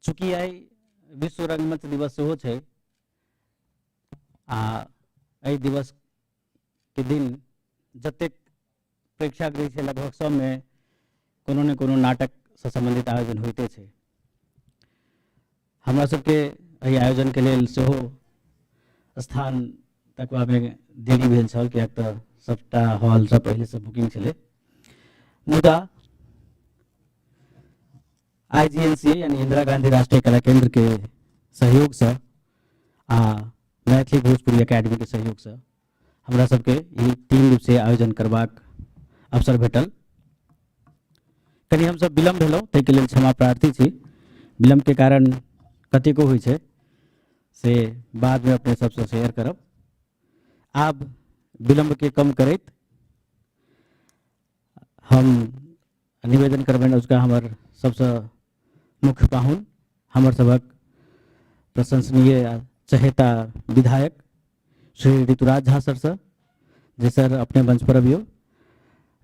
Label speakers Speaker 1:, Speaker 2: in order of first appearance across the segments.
Speaker 1: चूँकि आई विश्व रंगमंच दिवस सेहो छै आ एहि दिवस के दिन जतेक प्रेक्षागृह छै लगभग सबमे कोनो ने कोनो नाटक से संबंधित आयोजन होइते छै। हमरा सबके एहि आयोजन के लेल सेहो स्थान तकबामे देरी भेल छल, किएक तऽ सबटा हॉल सब पहले से बुकिंग छलै। मुदा IGNC यानी इंदिरा गांधी राष्ट्रीय कला केंद्र के सहयोग से आ मैथिली भोजपुरी एकेडमी के सहयोग से हमरा सबके ई 3 दिवसीय आयोजन करबाक अवसर भेटल। कनी हम सब विलम्ब भेलहुँ, ताहि के लेल क्षमा प्रार्थी छी। विलम्ब के कारण कतेको होइ छै से बाद में अपने सबसे शेयर करब। आब विलम्ब के कम करैत हम निवेदन करबनि उसका हमर सबसे मुख्य पाहुन हमर सबक प्रशंसनीय चहेता विधायक श्री ऋतुराज झा सर से, जे सर अपने मंच पर अभियो।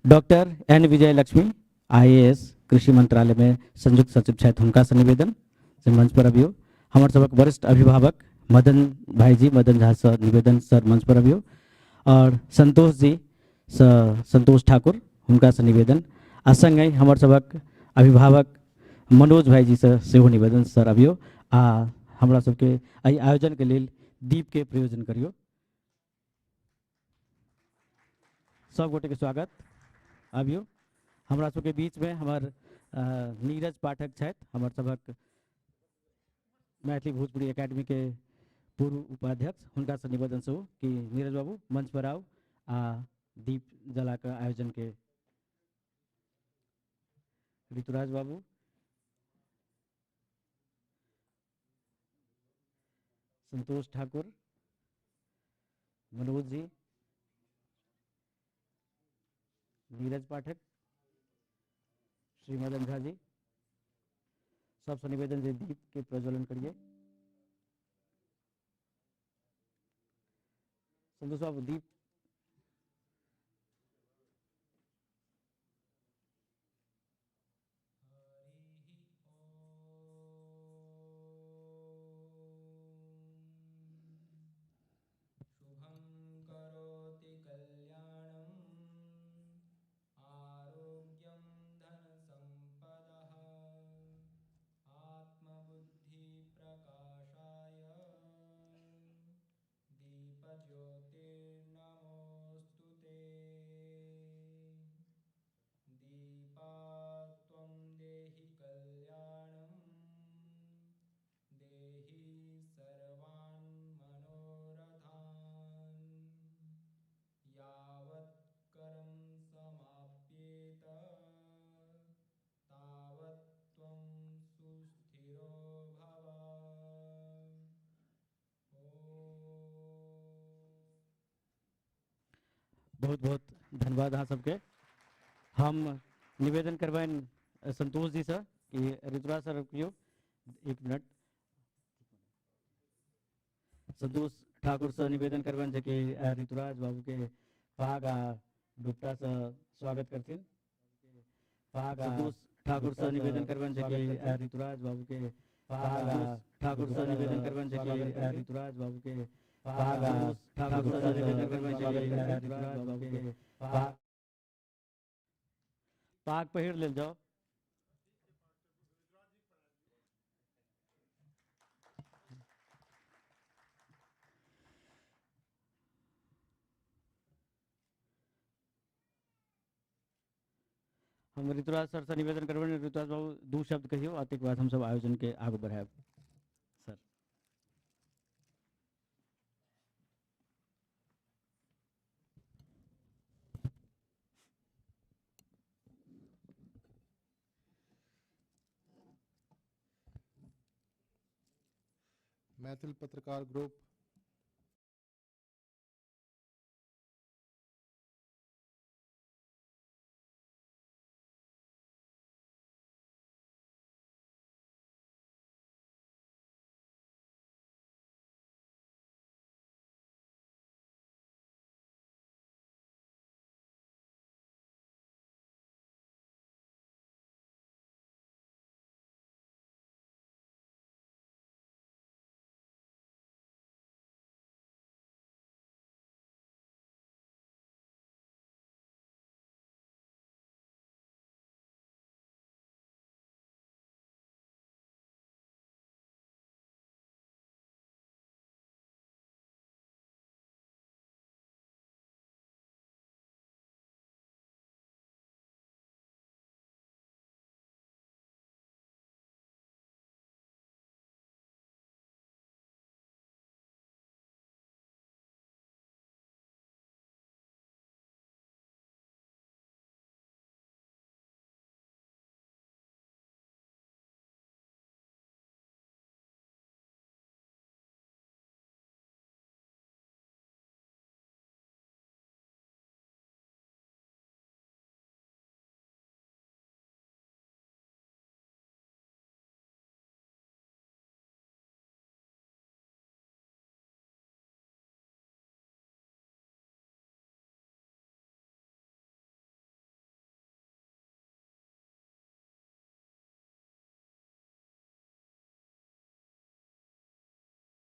Speaker 1: डॉक्टर N विजय लक्ष्मी IAS कृषि मंत्रालय में संयुक्त सचिव छथि, हुनका से निवेदन से मंच पर अभियो। हमर सबक वरिष्ठ अभिभावक मदन भाईजी मदन झा से निवेदन सर मंच पर अभियो। और संतोष जी संतोष ठाकुर हुनका से निवेदन आ संगे हमर सबक अभिभावक मनोज भाईजी से सेहो निवेदन सर अभियो आ हमरा सबके एहि आयोजन के लेल दीप के प्रयोजन करियो। सब गोटे के स्वागत। अभियो हमरा सबके बीच में हमर नीरज पाठक छथि, हमर सबक मैथिली भोजपुरी एकेडमी के पूर्व उपाध्यक्ष, हुनका से निवेदन सेहो कि नीरज बाबू मंच पर आउ आ दीप जला के आयोजन के। ऋतुराज बाबू, संतोष ठाकुर, मनोज जी, नीरज पाठक, श्री मदन झा जी, सबसे निवेदन जे दीप के प्रज्वलन करिए। संतोष बाबू दीप। बहुत बहुत धन्यवाद अहाँ सबके। हम निवेदन करबनि संतोष जी से कि ऋतुराज सर रुकियो 1 मिनट। संतोष ठाकुर से निवेदन करबनि जे कि ऋतुराज बाबू के पाग आ दुपट्टा से स्वागत करथिन। संतोष ठाकुर से निवेदन करबनि जे कि ऋतुराज बाबू के पाग आ ठाकुर से निवेदन करबनि जे कि ऋतुराज बाबू के पाग आ ठाकुर से निवेदन करबनि जे कि ऋतुराज बाबू के पाग पहिर लेल जाओ। हम ऋतुराज सर से निवेदन करबनि, ऋतुराज बाबू 2 शब्द कहियो आ तक बाद हम सब आयोजन के आगू बढ़ाएब। सर
Speaker 2: मैथिल पत्रकार ग्रुप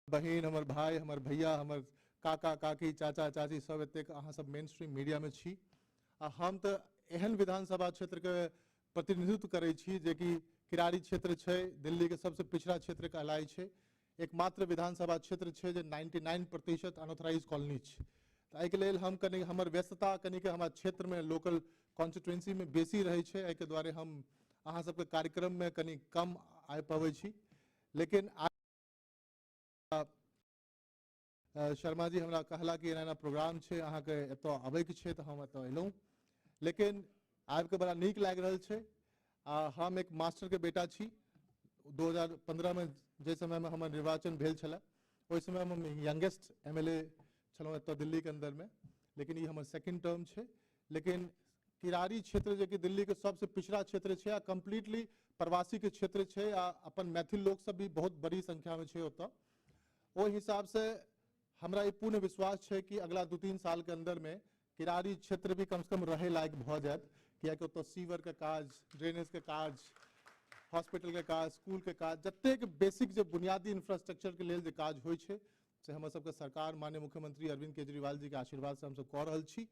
Speaker 2: बहिन, हमर भाई, हमर भैया, हमर काका काकी, चाचा चाची सब एतेक अहाँ सब मेन स्ट्रीम मीडिया में छी। आ हम तो एहन विधानसभा क्षेत्र के प्रतिनिधित्व करै छी जे कि किरारी क्षेत्र छै, दिल्ली के सबसे पिछड़ा क्षेत्र कहलाइ छै। एकमात्र विधानसभा क्षेत्र छै जे 99% अनऑथराइज कॉलोनी छै। तो एहिके लेल हम कनि हमर व्यस्तता कनि के हमार क्षेत्र में लोकल कॉन्स्टिट्यूएंसी में बेसी रहै छै, एहिके दुआरे हम अहाँ सबके कार्यक्रम में कनि कम आबि पबै छी। लेकिन शर्मा जी हमरा कहला कि एना एना प्रोग्राम छै, अहाँके एतऽ अबैके छै, तऽ हम एतऽ अयलहुँ। लेकिन आबिके बड़ा नीक लागि रहल छै। हम एक मास्टर के बेटा छी। 2015 में जे समय में हमर निर्वाचन भेल छलै, ओहि समय में हम यंगेस्ट MLA छलहुँ एतऽ दिल्ली के अंदर में। लेकिन ये हमर सेकंड टर्म छै। लेकिन किरारी क्षेत्र जे कि दिल्ली के सबसे पिछड़ा क्षेत्र छै, आ कम्प्लीटली प्रवासी के क्षेत्र छै, आ अपन मैथिल लोग सब भी बहुत बड़ी संख्या में छै ओतऽ। ओहि हिसाब से हमरा ये पूर्ण विश्वास है कि अगला 2-3 साल के अंदर में किरारी क्षेत्र भी कम से कम रहे लायक भ जायत, कियाकि ओतऽ सीवर के काज, ड्रेनेज के काज, हॉस्पिटल के काज, स्कूल के काज, जतेक बेसिक जो बुनियादी इंफ्रास्ट्रक्चर के लेल जे काज होइ छै से हमर सबके सरकार माननीय मुख्यमंत्री अरविंद केजरीवाल जी के आशीर्वाद से हम सब कऽ रहल छी।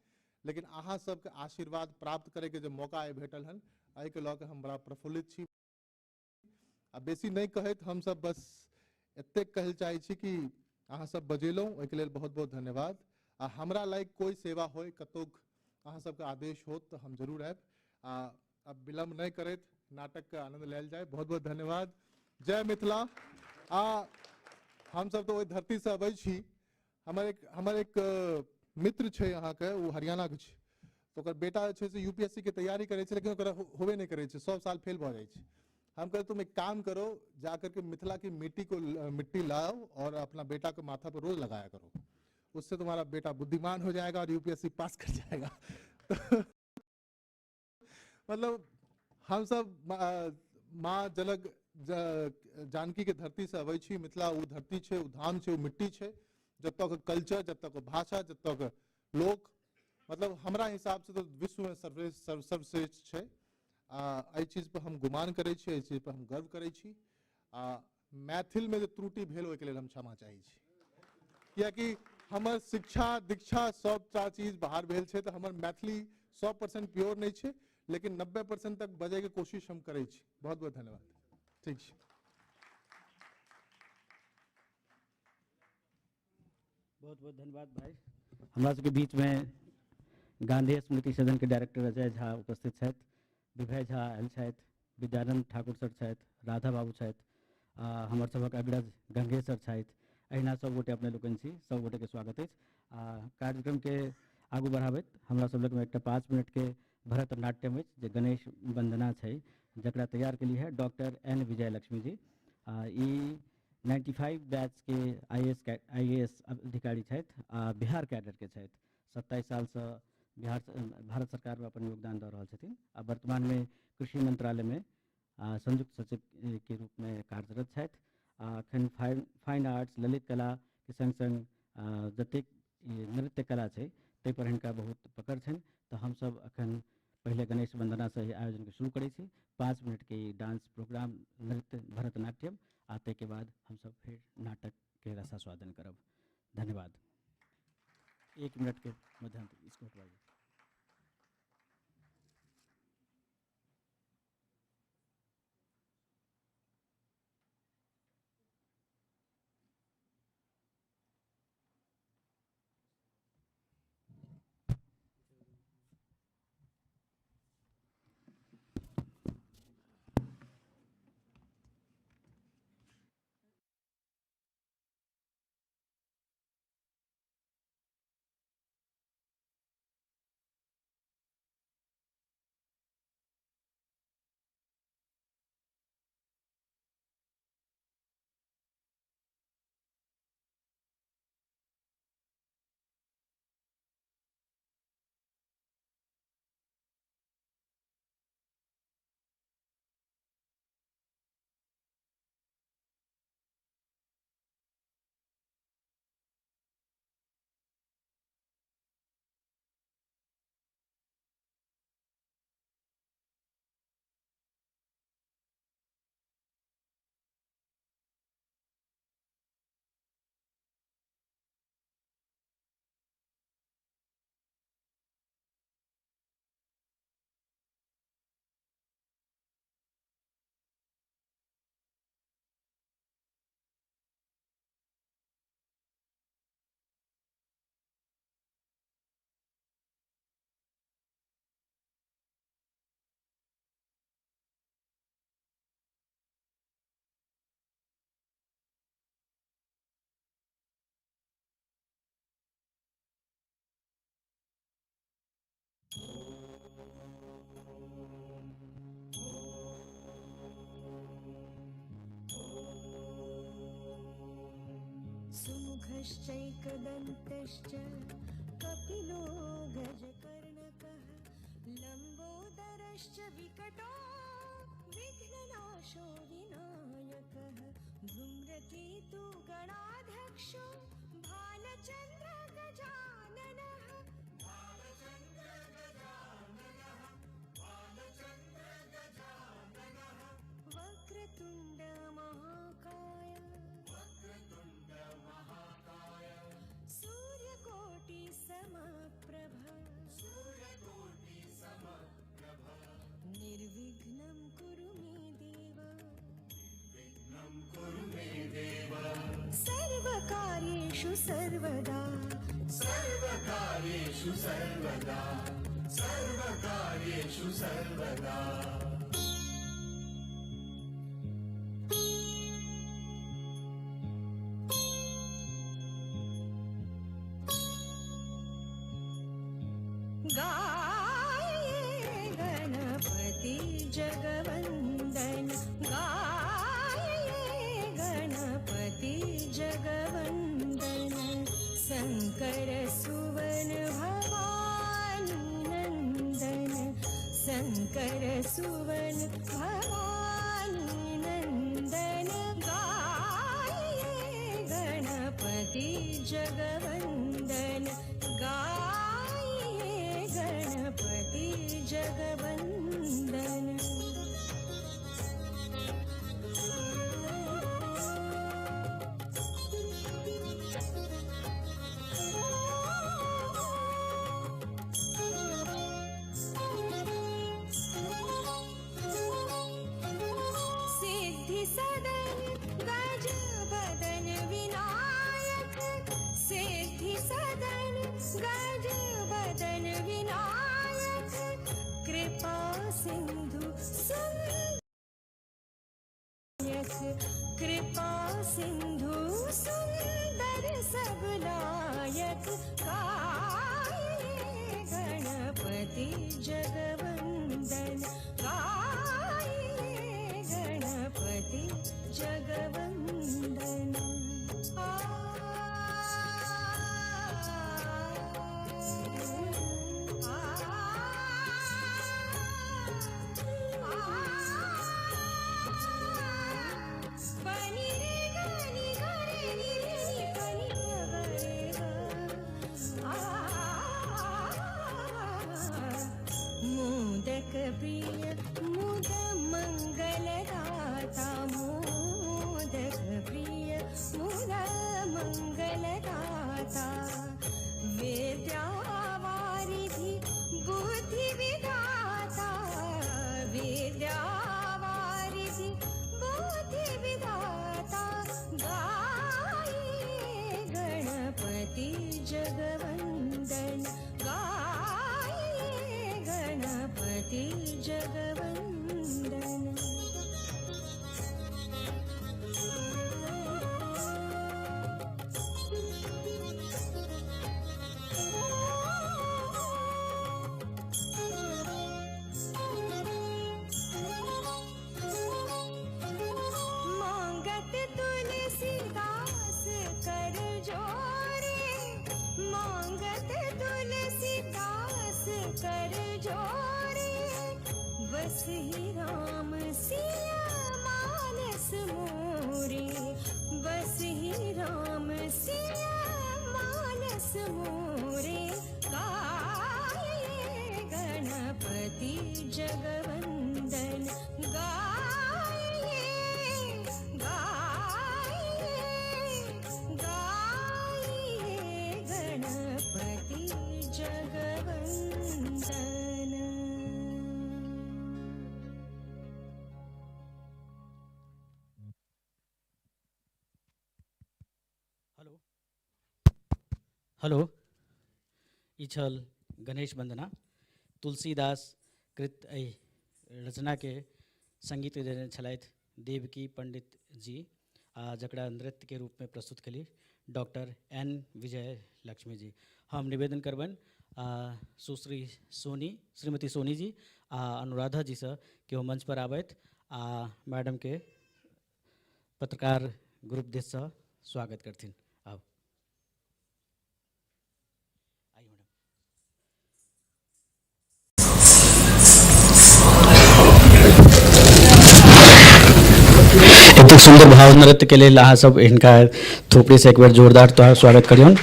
Speaker 2: लेकिन अहाँ सबके आशीर्वाद प्राप्त करे के जो मौका आइ भेटल हन, एहि के लऽ के हम बड़ा प्रफुल्लित छी। आ बेसी नहीं कहैत हम सब बस एतेक कहल चाहै छी कि अहाँ सब बजेलहुँ, ओहिके लेल बहुत बहुत धन्यवाद। आ हमरा लायक कोई सेवा होय, कतौक अहाँ सबके आदेश होत तऽ हम जरूर आयब। अब विलम्ब नहीं करैत नाटक के आनंद लेल जाय। बहुत बहुत धन्यवाद। जय मिथिला। हम सब तो ओहि धरती से अबै छी। हमर एक मित्र छै अहाँ के, वो हरियाणा के छै। तो ओकर बेटा जे छै से UPSC के तैयारी करै छै, लेकिन ओकरा होबे नहीं करै छै, 100 साल फेल भऽ जाइ छै। हम कहते तुम एक काम करो, जाकर के मिथिला की मिट्टी लाओ और अपना बेटा को माथा पर रोज लगाया करो, उससे तुम्हारा बेटा बुद्धिमान हो जाएगा और UPSC पास कर जाएगा। मतलब हम सब माँ जनक जानकी के धरती से अबै छी। मिथिला वो धरती छै, वो धाम छै, वो मिट्टी छै, जतऽ के कल्चर, जतऽ के भाषा, जतऽ के लोक, मतलब हमरा हिसाब से तो विश्व में सर्वश्रेष्ठ छै। एहि चीज पर हम गुमान करै छी, एहि चीज पर हम गर्व करै छी। मैथिल में जो त्रुटि भेल ओहिके लेल हम क्षमा चाहै छी, कियाकि हमर शिक्षा दीक्षा सबटा चीज बाहर भेल छै, तऽ हमर मैथिली 100% प्योर नहीं छै, लेकिन 90% तक बजै के कोशिश हम करै छी। बहुत बहुत धन्यवाद। ठीक छै।
Speaker 1: बहुत बहुत धन्यवाद भाई। हमरा सबके बीच में गांधी स्मृति सदन के डायरेक्टर अजय झा उपस्थित छथि, विभय झा आयल छथि, विद्यानंद ठाकुर सर छथि, राधा बाबू छथि, हमर सभक अग्रज गंगेश सर छथि। अहिना सब गोटे अपने लोकनि छी, सब गोटे के स्वागत अछि। कार्यक्रम के आगू बढ़ाबैत हमरा सब लग में एकटा 5 मिनट के भरतनाट्यम अछि, जे गणेश वंदना छै, जकरा तैयार केली है डॉक्टर N विजय लक्ष्मी जी। ई 95 बैच के IAS अधिकारी छथि, बिहार कैडर के छथि। 27 साल से भारत सरकार में अपन योगदान दऽ रहल छथिन। आ वर्तमान में कृषि मंत्रालय में संयुक्त सचिव के रूप में कार्यरत छथि। एखन फाइन आर्ट्स, ललित कला के संग संग जतेक नृत्य कला छै ताहि पर हिनका बहुत पकड़ छनि। तऽ हम सब अखन पहले गणेश वंदना से आयोजन के शुरू करै छी। 5 मिनट के डांस प्रोग्राम, नृत्य भरतनाट्यम, आ ताहि के बाद हम सब फिर नाटक के रसास्वादन करब। धन्यवाद। 1 मिनट के मध्यांतर इसको हटवाइए।
Speaker 3: घश्चैकदन्तश्च कपिलो गजकर्णकः लम्बोदरश्च विकटो विघ्ननाशो विनायकः धूम्रकेतु गणाध्यक्षो भालचन्द्रगजाननः वक्रतुण्ड महाकाय सूर्यकोटि समप्रभ निर्विघ्नं कुरु मे देव सर्वकार्येषु सर्वदा गाये गणपति जगवन्दन गाये गणपति जगवन्दन शङ्कर सुवन भवानी नन्दन शङ्कर सुवन भवानी नन्दन गाये गणपति जगवन्दन गाये गणपति जगवन्दन सिद्धि सदन गज बदन विनायक सिद्धि सदन गज बदन विनायक कृपा सिंधु कृपा सिंधु सुंदर सबलायक गाये गणपति जगवन्दन गाये गणपति जगवन्दन मोदक प्रिय मुद मंगलदाता मोदक प्रिय मुद मंगलदाता विद्यावारिधि बुद्धि विधाता विद्यावारिधि बुद्धि विधाता गाये गणपति जगवन्दन गाये गणपति जगवन्दन मांगत तुलसीदास कर जोड़े मांगत तुलसीदास कर जोड़े बस ही राम सिया मानस मोरे बस ही राम सिया मानस मोरे गाये गणपति जगवन्दन गाये गाये गाये गणपति जगवन्दन
Speaker 1: हेलो हेलो ई छल गणेश वंदना तुलसीदास कृत एहि रचना के संगीत देने छलथि देवकी पंडित जी आ जकरा नृत्य के रूप में प्रस्तुत कली डॉक्टर एन विजय लक्ष्मी जी। हम निवेदन करबन सुश्री सोनी श्रीमती सोनी जी आ अनुराधा जी से कि वो मंच पर आबैत आ मैडम के पत्रकार ग्रुप दिस से स्वागत करथिन। आब एतेक सुंदर भाव नृत्य के लेल अहाँ सब इनका थोपड़ी से एक बेर जोरदार तोहर स्वागत करियौन।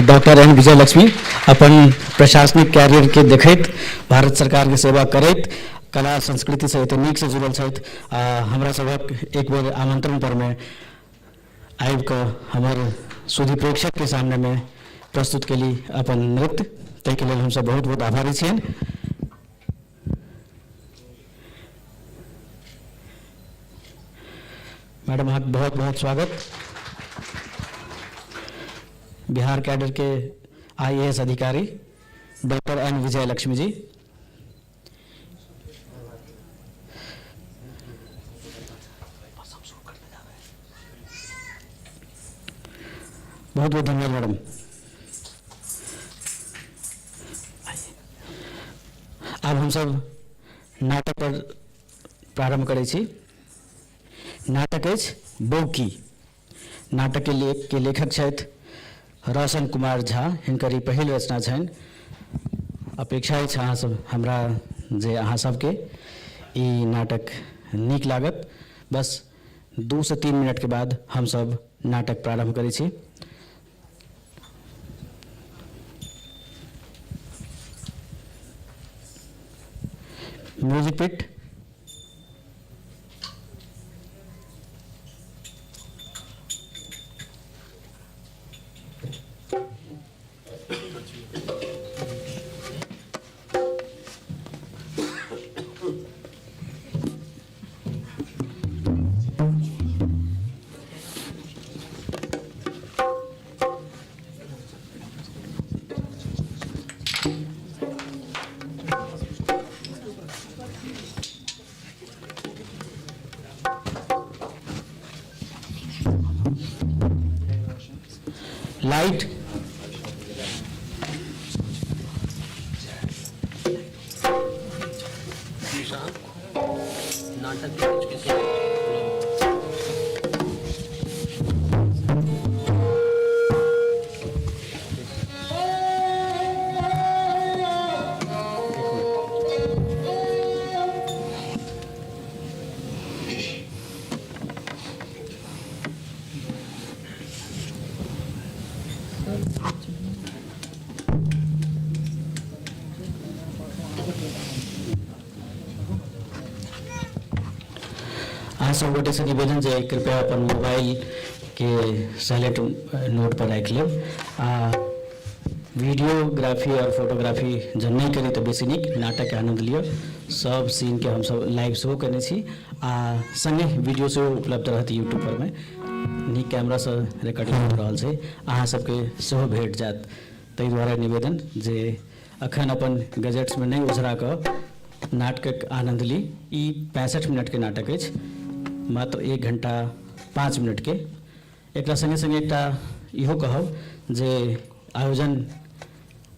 Speaker 1: डॉक्टर एन विजय लक्ष्मी अपन प्रशासनिक कैरियर के देखैत भारत सरकार के सेवा करैत कला संस्कृति से एते नीक से जुड़ल छथि आ हमरा सबक एक बेर आमंत्रण पर में आबि कऽ हमर सुधी प्रेक्षक के सामने में प्रस्तुत केली अपन नृत्य, ताहिके लेल हमसब बहुत बहुत आभारी छियनि। मैडम अहाँके बहुत बहुत स्वागत। बिहार कैडर के IAS अधिकारी डॉक्टर एन विजय लक्ष्मी जी। बहुत बहुत धन्यवाद मैडम। अब हम सब नाटक पर प्रारंभ करै छी। नाटक अछि बौकी। नाटक के लेखक छथि रोशन कुमार झा। हिनकर ई पहिल रचना छनि। अपेक्षा अछि अहाँ सब हमरा जे अहाँ सबके ई नाटक नीक लागत। बस 2 से 3 मिनट के बाद हम सब नाटक प्रारंभ करै छी। म्यूजिक पिट। लाइट। अहाँ सब गोटे से निवेदन जे कृपया अपन मोबाइल के साइलेंट नोट पर राखि लेब। आ वीडियोग्राफी और फोटोग्राफी जब नहीं करी तो बेसी नीक। नाटक के आनंद लियो। सब सीन के हम सब लाइव शो करने छी आ संगे वीडियो से उपलब्ध रहत यूट्यूब पर में। नीक कैमरा से रिकॉर्डिंग हो रहल छै। अहाँ सबके सेहो भेट जात। ताहि दुआरे निवेदन जे अखन अपन गजेट्स में नहीं उझरा कऽ नाटक आनंद ली। ई 65 मिनट के नाटक अछि, मात्र 1 घंटा 5 मिनट के। एक संगे संगे एकटा इहो कहब जे आयोजन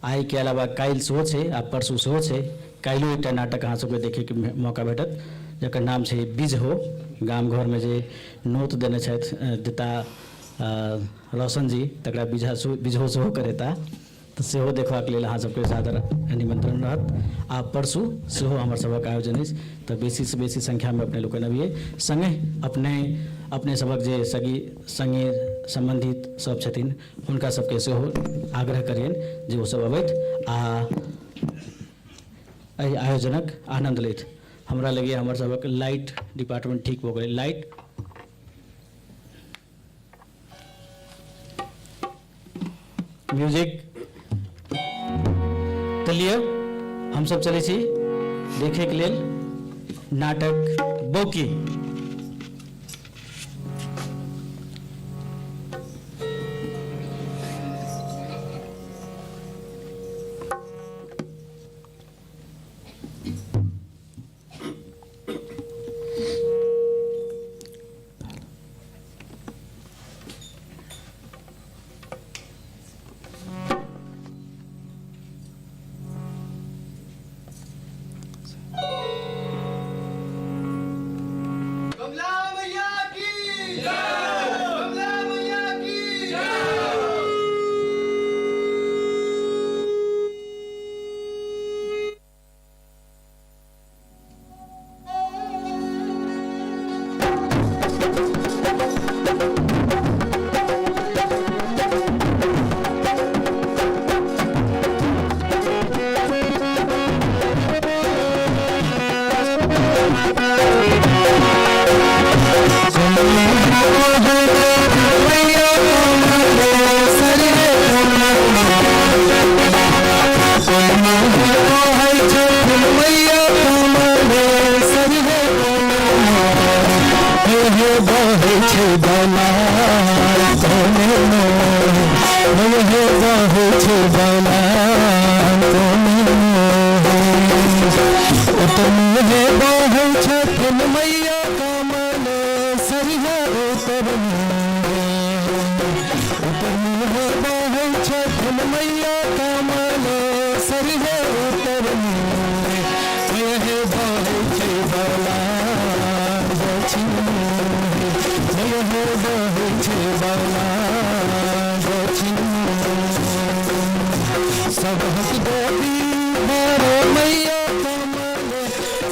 Speaker 1: आइ के अलावा काल्हि सेहो छै आ परसू सेहो छै। काल्हिओ एकटा नाटक अहाँ सबके देखे के मौका भेटत जकर नाम छै बीज हो। गाम घर में जे नोत देने छथि देता रोशन जी, तकरा बीजहो सेहो करेता। तो सेहो देखबाक लेल अहाँ सबके सादर निमंत्रण रहत। आ परसू सेहो हमर सबक आयोजन अछि। तो बेसी से बेसी संख्या में अपने लोकनि अबियै। संगे अपने सबक जे संगी संबंधित सब छथिन हुनका सबके सेहो आग्रह करियनि जे ओ सब अबैथ आ एहि आयोजनक आनंद लेथ। हमरा लगे हमर सबक लाइट डिपार्टमेंट ठीक भऽ गेलै। लाइट। म्यूजिक। चलिए हम सब चले छी देखे के लेल नाटक बौकी।
Speaker 4: सरिहे उतर मोरे मयहे बहे छै बलान दक्षिण मोरे मयहे बहे छै बलान दक्षिण सबहक देवी मोरे मैया कमले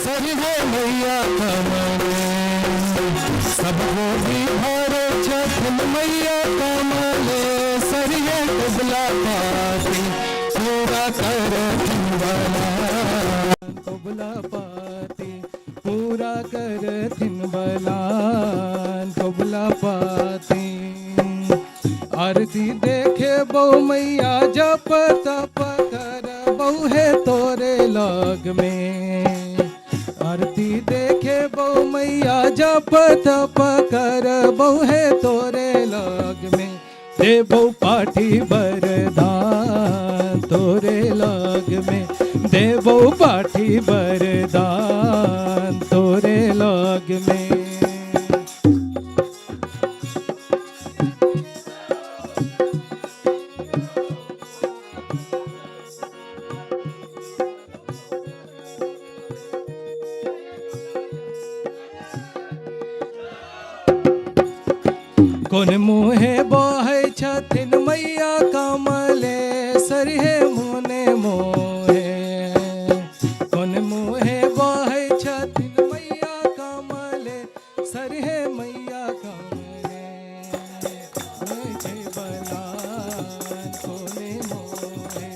Speaker 4: सरिहे मैया कमले सब गोदी भरे छथिन मैया कमले सरिहे कुबला पाती पूरा करथिन बलान कुबला पाती पूरा करथिन बलान कुबला पाती आरती देखे बहु मैया जप तप कर बहु है तोरे लग में आरती देखे बहु मैया जप तप कर बहु है तोरे लग में दे बहु पाठी बरदान तोरे लग में दे बहु पाठी बरदान तोरे लग में कोन मुहे बहै छथिन मैया कमले सरिहे मोने मोहे कोन मुहे बहै छथिन मैया कमले सरिहे मैया कमले होइ छै बलान कोने मोहे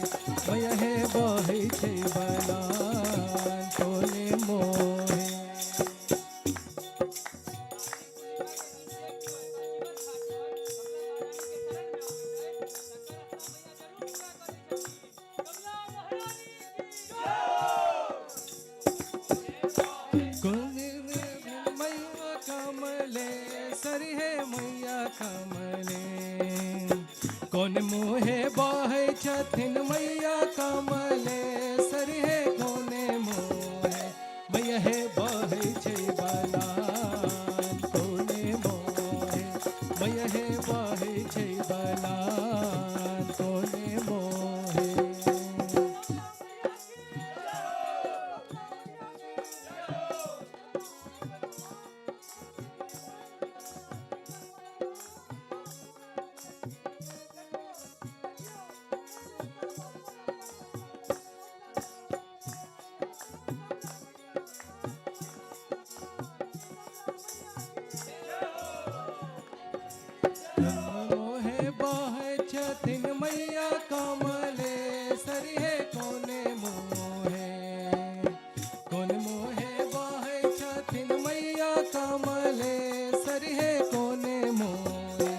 Speaker 4: मयहे बहै छै बलान कोने मोहे मैया कमले सरिहे मैया कमले कौन मुहे बहै छथिन मैया कमले सरिहे कोने मोहे मयहे बहै छै बलान कोने मोहे मयहे बहै छै बलान कोने मोहे मोहे बहै छथिन मैया कमले सरिहे कोने मोहे कोन मोहे बहै छथिन मैया कमले सरिहे कोने मोहे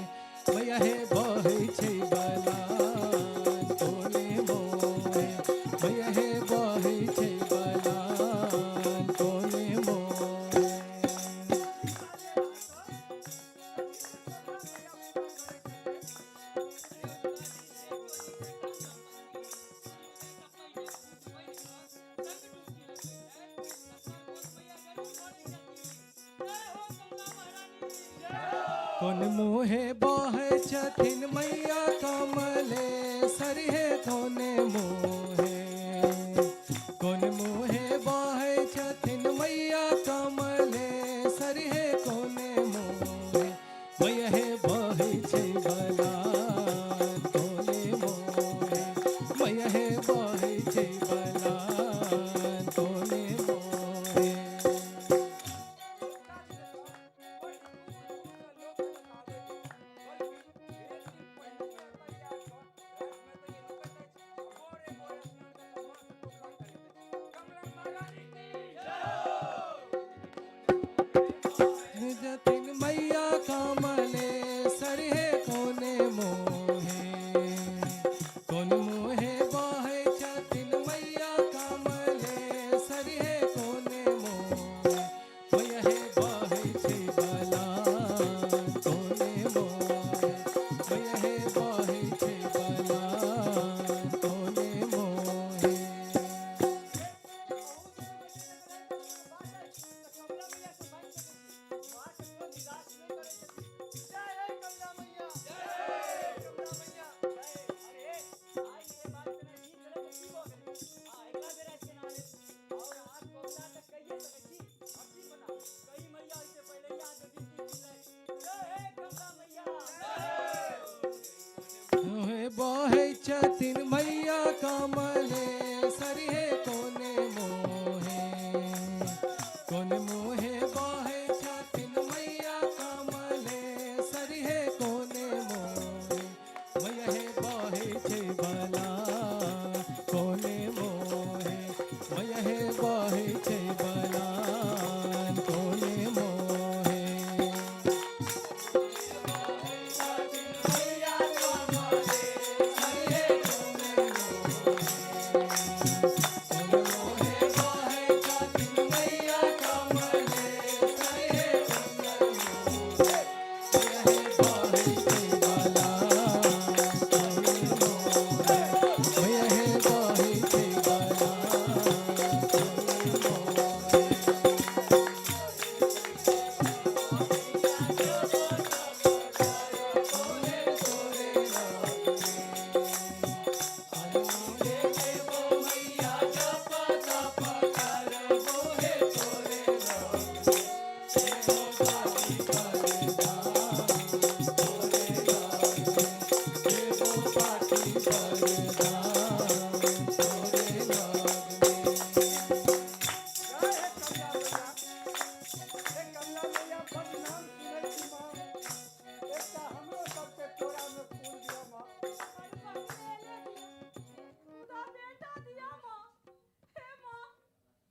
Speaker 4: मयहे बहै छै बलान कोने मोहे मयहे बहै छै बलान कोने मोहे कोन मुहे बहै छथिन मैया कमले सरिहे कोने मोहे कोन मुहे बहै छथिन मैया कमले सरिहे कोने मोहे मयहे बहै छै बलान कोने मोहे मयहे बहै छै बलान कोने मोहे जतिन मैया कमले सरिहे कोने मोहे कोन मोहे बहै छथिन मैया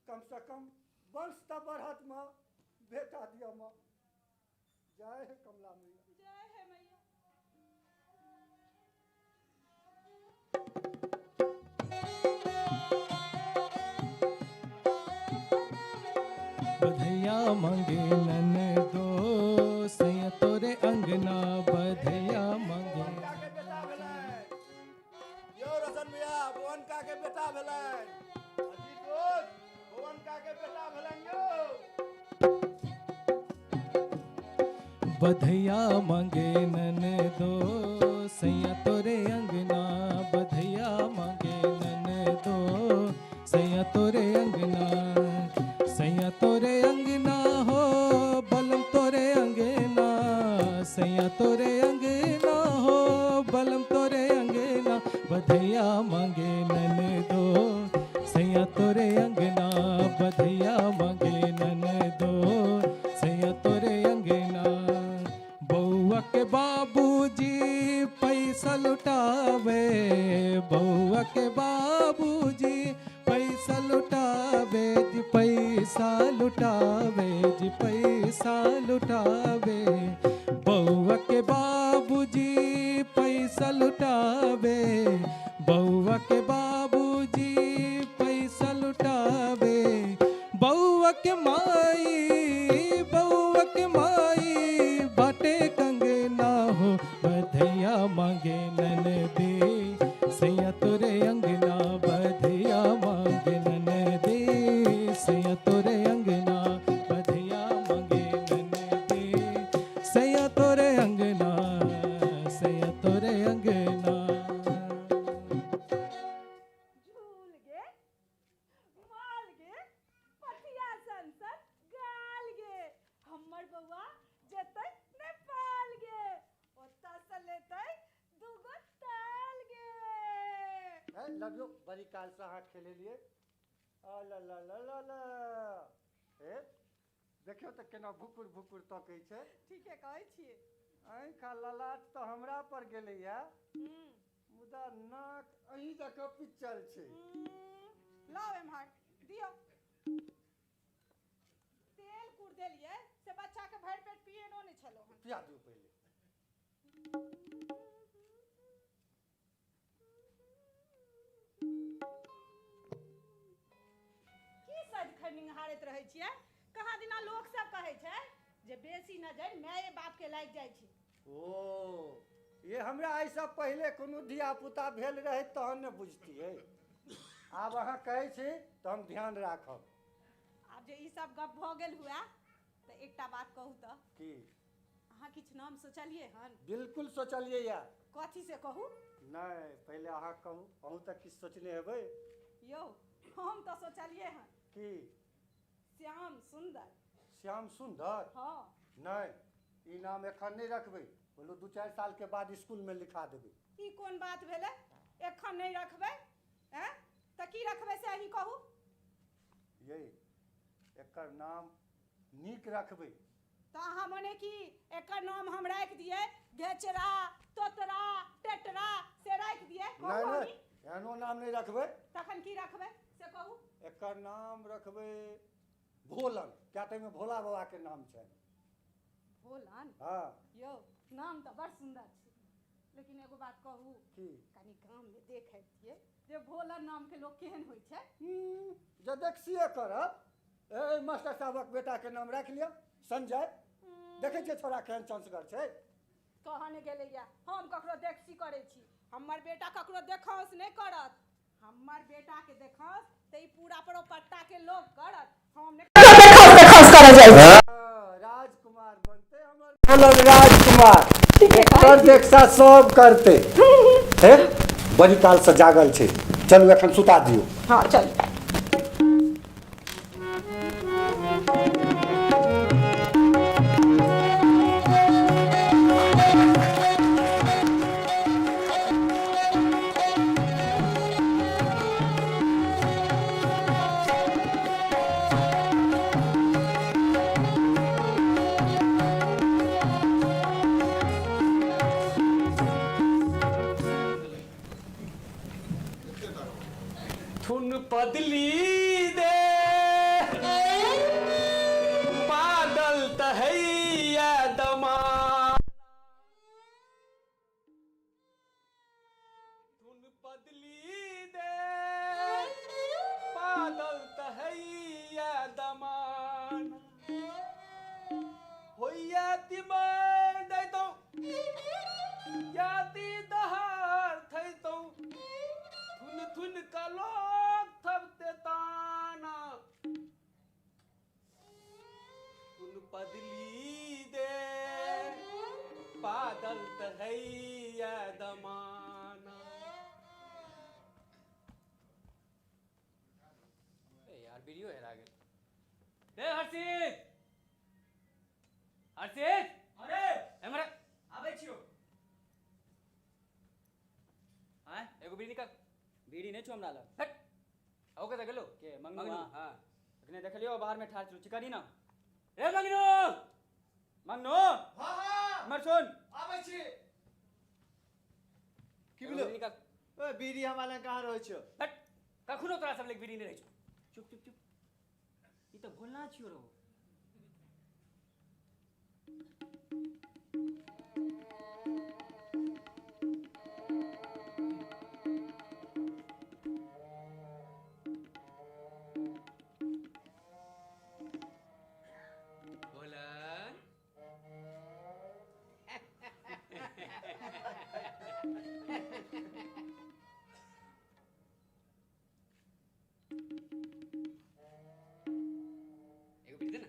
Speaker 5: कम से कम वंश तो बढ़त माँ, बेटा दिया माँ। जय है कमला मैया।
Speaker 4: बधैया मांगे नन दो सैया तोरे अंगना बधैया मांगे
Speaker 5: के बेटा भेलन यो रतन भैया भुवन का के बेटा भेलन अजीत दोस्त भुवन का के बेटा भेलन यो
Speaker 4: बधैया मांगे नन दो सैया तोरे अंगना बधैया मांगे नन दो सैया तोरे अंगना सैया तोरे अंगना हो बलम तोरे अंगना सैया तोरे अंगना हो बलम तोरे अंगना बधैया मांगे नन दो सैया तोरे अंगना बधैया मांगे नन दो सैया तोरे अंगना बउआ के बाबूजी पैसा लुटावे बउआ के बाबूजी पैसा लुटावे जी पैसा लुटावे जी पैसा लुटावे बउआ के बाबूजी पैसा लुटावे बउआ के बाबूजी पैसा लुटावे बउआ के माई बाटे कंगना हो बधैया मांगे नन दे सैया तोरे अंगना बधैया मांगे नन दे सैया तोरे अंगना बधैया मांगे नन दे सैया तोरे अंगना सैया तोरे अंगना
Speaker 3: झूल गे माल गे पथिया संसन गाल गे हमर बउआ जेतै नेपाल गे ओतऽ से लेतै दूगो ताल गे
Speaker 5: लबियो बड़ी काल से अहाँ खेले लिए आ ला ला ला ला ला ए देखियो तो केना भुकुर भुकुर तकै छै
Speaker 3: ठीके कहै छियै
Speaker 5: आँखि आ ललाट तो हमरा पर गेलै या मुदा नाक अही जगह पिचल छै
Speaker 3: लाओ एम्हर दियो तेल कुड़ देलियै से बच्चा के भरि पेट पिएनो नहि छलो हन
Speaker 5: पिया दियौ पहिले
Speaker 3: की सदखर निहारैत रहै छियै कहाँ दिना लोक सब कहै छै जे बेसी नजर माय बाप के लागि जाइ छै
Speaker 5: ओ ये हमरा ऐसा पहले कोनो धिया पुता भेल रहे तहन ने बुझतियै आब अहाँ कहै छी तो हम ध्यान राखब
Speaker 3: आब जे ई सब गप भऽ गेल हुए तऽ एकटा बात कहू तऽ
Speaker 5: की
Speaker 3: अहाँ किछु नाम सोचलियै हन
Speaker 5: बिल्कुल सोचलियै या
Speaker 3: कथी से कहू
Speaker 5: नहीं पहले अहाँ कहू अहूँ तक किछु सोचने हेबै
Speaker 3: यौ हम तऽ सोचलियै हन
Speaker 5: की
Speaker 3: श्याम सुंदर
Speaker 5: श्याम सुंदर
Speaker 3: हाँ
Speaker 5: नहीं ई नाम एखन नहीं रखबै बोलो 2-4 साल के बाद स्कूल में लिखा देबै
Speaker 3: ई कोन बात भेलै एखन नहि रखबै हैं तऽ की रखबै से अहीं कहू
Speaker 5: यही एकर नाम नीक रखबै
Speaker 3: तऽ अहाँ मने कि एकर नाम हम राखि दियै घेचरा तोतरा टेटरा से राखि दियै
Speaker 5: नहीं नहीं एहनो नाम नहीं रखबै
Speaker 3: तखन की रखबै से कहू
Speaker 5: एकर नाम रखबै भोलन क्या टाइम में भोला बाबा के नाम छै
Speaker 3: भोलन
Speaker 5: हाँ
Speaker 3: यौ नाम तऽ बड़ सुन्दर छै लेकिन एगो बात कहू
Speaker 5: की
Speaker 3: कनी गाम में देख अबितियै जे भोलन नाम के लोग केहन होइ छै
Speaker 5: जे देखसिए करब ए मास्टर साहबक बेटा के नाम राखि लिअ संजय देखै छियै छोरा केहन चंचगर छै
Speaker 3: कहऽ ने गेलैया हम ककरो देखसी करै छी हमर बेटा ककरो देखौंस नहि करत हमर बेटा के देखौंस तऽ ई पूरा परोपट्टा के लोग करत हम ने
Speaker 5: राजकुमार बनते हमर भोलन राजकुमार एकर देखसा सब करते हे बड़ी काल से जागल छै चलू एखन सुता दियौ
Speaker 3: हाँ चल
Speaker 6: थुन पदली दे बादल तहैया दमाना धुन पदली दे बादल तहैया दमाना होइया तिमय दैतौ याति दहार थैतौ थुन थुन कलोक थपते ताना थुन पदली दे बादल तहैया दमाना। यार वीडियो हेरा गेल। रे हर्षित हर्षित
Speaker 7: अरे
Speaker 6: एमरे
Speaker 7: आबै छियो।
Speaker 6: हां एगो बीड़ी का
Speaker 7: बीड़ी नहीं छो हमरा लग।
Speaker 6: हट ओके त गेलो
Speaker 7: के
Speaker 6: मंगनू
Speaker 7: मंगनू
Speaker 6: हां
Speaker 7: अखने देखलियो बाहर में ठाड़ छो चिकारी ना।
Speaker 6: ए मंगनू मंगनू
Speaker 8: हाँ हाँ
Speaker 6: मर सुन
Speaker 8: आबै छी
Speaker 6: की बोलो बीड़ी का
Speaker 8: ओ बीड़ी हमारा कहाँ रहै छौ
Speaker 6: हट कखनो तोरा सब लेक बीड़ी नहीं रहै छौ।
Speaker 7: चुप चुप चुप ई तो बोलना छियो रो।
Speaker 6: बोलन एगो बीड़ी दे ना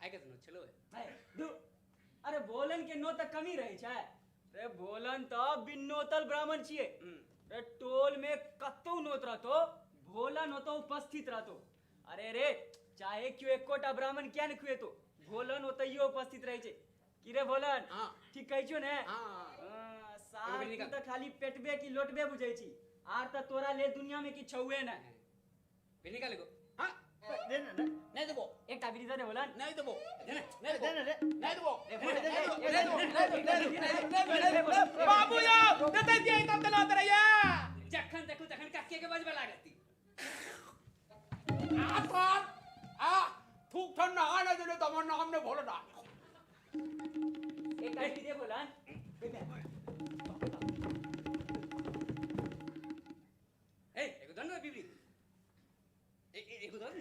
Speaker 6: आइ के सुनो चलो
Speaker 7: है दू अरे बोलन के नो तक कमी रहे छै। रे बोलन तो बिन्नोतल ब्राह्मण छिए। रे टोल में कतौ नोत रहतो भोलन होतो उपस्थित रहतो। अरे रे चाहे क्यों एकोटा ब्राह्मण क्या न खुएतो भोलन ओतइयो उपस्थित रहे छै। की रे भोलन
Speaker 6: हाँ।
Speaker 7: ठीक कहै छो ने।
Speaker 6: हाँ।
Speaker 7: सार
Speaker 6: एगो बीड़ी
Speaker 7: तू
Speaker 6: निकाल।
Speaker 7: तो खाली पेटबे की लोटबे बुझै छी आर त तोरा ले दुनिया में की छौए ना।
Speaker 6: बीड़ी निकाल एगो हां
Speaker 8: दे ना
Speaker 6: नहीं देबो
Speaker 7: एकटा बीड़ी दे भोलन।
Speaker 6: नहीं देबो नहीं
Speaker 8: दे ना रे
Speaker 6: नहीं देबो
Speaker 7: बाबू
Speaker 6: बाबू यो देते दिए तब तला तरैया जखन देखू तखन काके के बजबे लागती आ कौन आ थूक ठन ना आने देले तमन नाम ने भोला ना
Speaker 7: एकटा बीड़ी दे भोलन।
Speaker 6: ए एगो दन ना बीबी एगो दन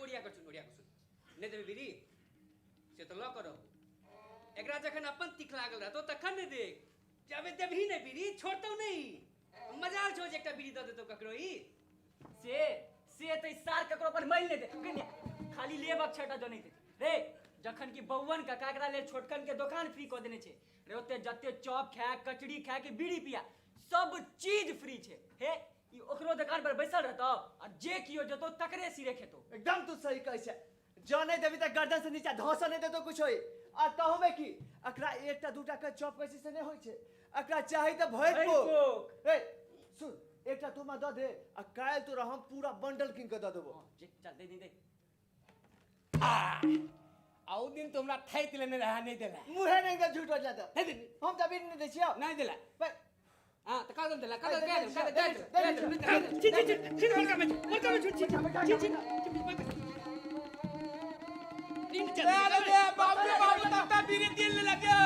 Speaker 6: ओडिया कर सुन ने देबे बीड़ी से तो ल करो एकरा जखन अपन तिख लागल रहतो तखन ने देख जबे देबही ने बीड़ी छोड़तौ नहीं मजाल छो जे एकटा बीड़ी द देतो ककरो ई
Speaker 7: से त सार ककरो पर मैल नहीं दे कन्या खाली लेबक छटा जनै दे। रे जखन की बौवन का काकरा ले छोटकन के दुकान फ्री क देने छे। रे ओते जत्ते चॉप खाए कचड़ी खाए के बीड़ी पिया सब चीज फ्री छे। हे ई ओकरो दुकान पर बैसल रहतो और जे कियो जतो तकरे सिरे खेतो।
Speaker 8: एकदम तू सही कहै छै। जो नहीं देबी त गर्दन से नीचा धस नहीं देतो कुछ होई आ कहबे की अकरा एकटा दूटा के चॉप कैसे से नहीं होय छै अकरा चाहि त भैत
Speaker 7: भैत
Speaker 8: को
Speaker 7: पोक।
Speaker 8: ए सुन एकटा तू द दे आ काल तो हम पूरा बंडल किन के द देबो।
Speaker 7: जे चल दे दे
Speaker 6: आउ दिन तुमरा थैत लेने रहा नहीं देला
Speaker 8: मुहे नहीं के झूठ हो जाता
Speaker 6: नहीं देनी
Speaker 8: हम त बीड़ी नहीं दै छियो
Speaker 6: नहीं देला
Speaker 8: भाई
Speaker 6: हां त का देला का
Speaker 8: दे,
Speaker 6: छी बड़का में छी बाबू तब बीरी दिल लगे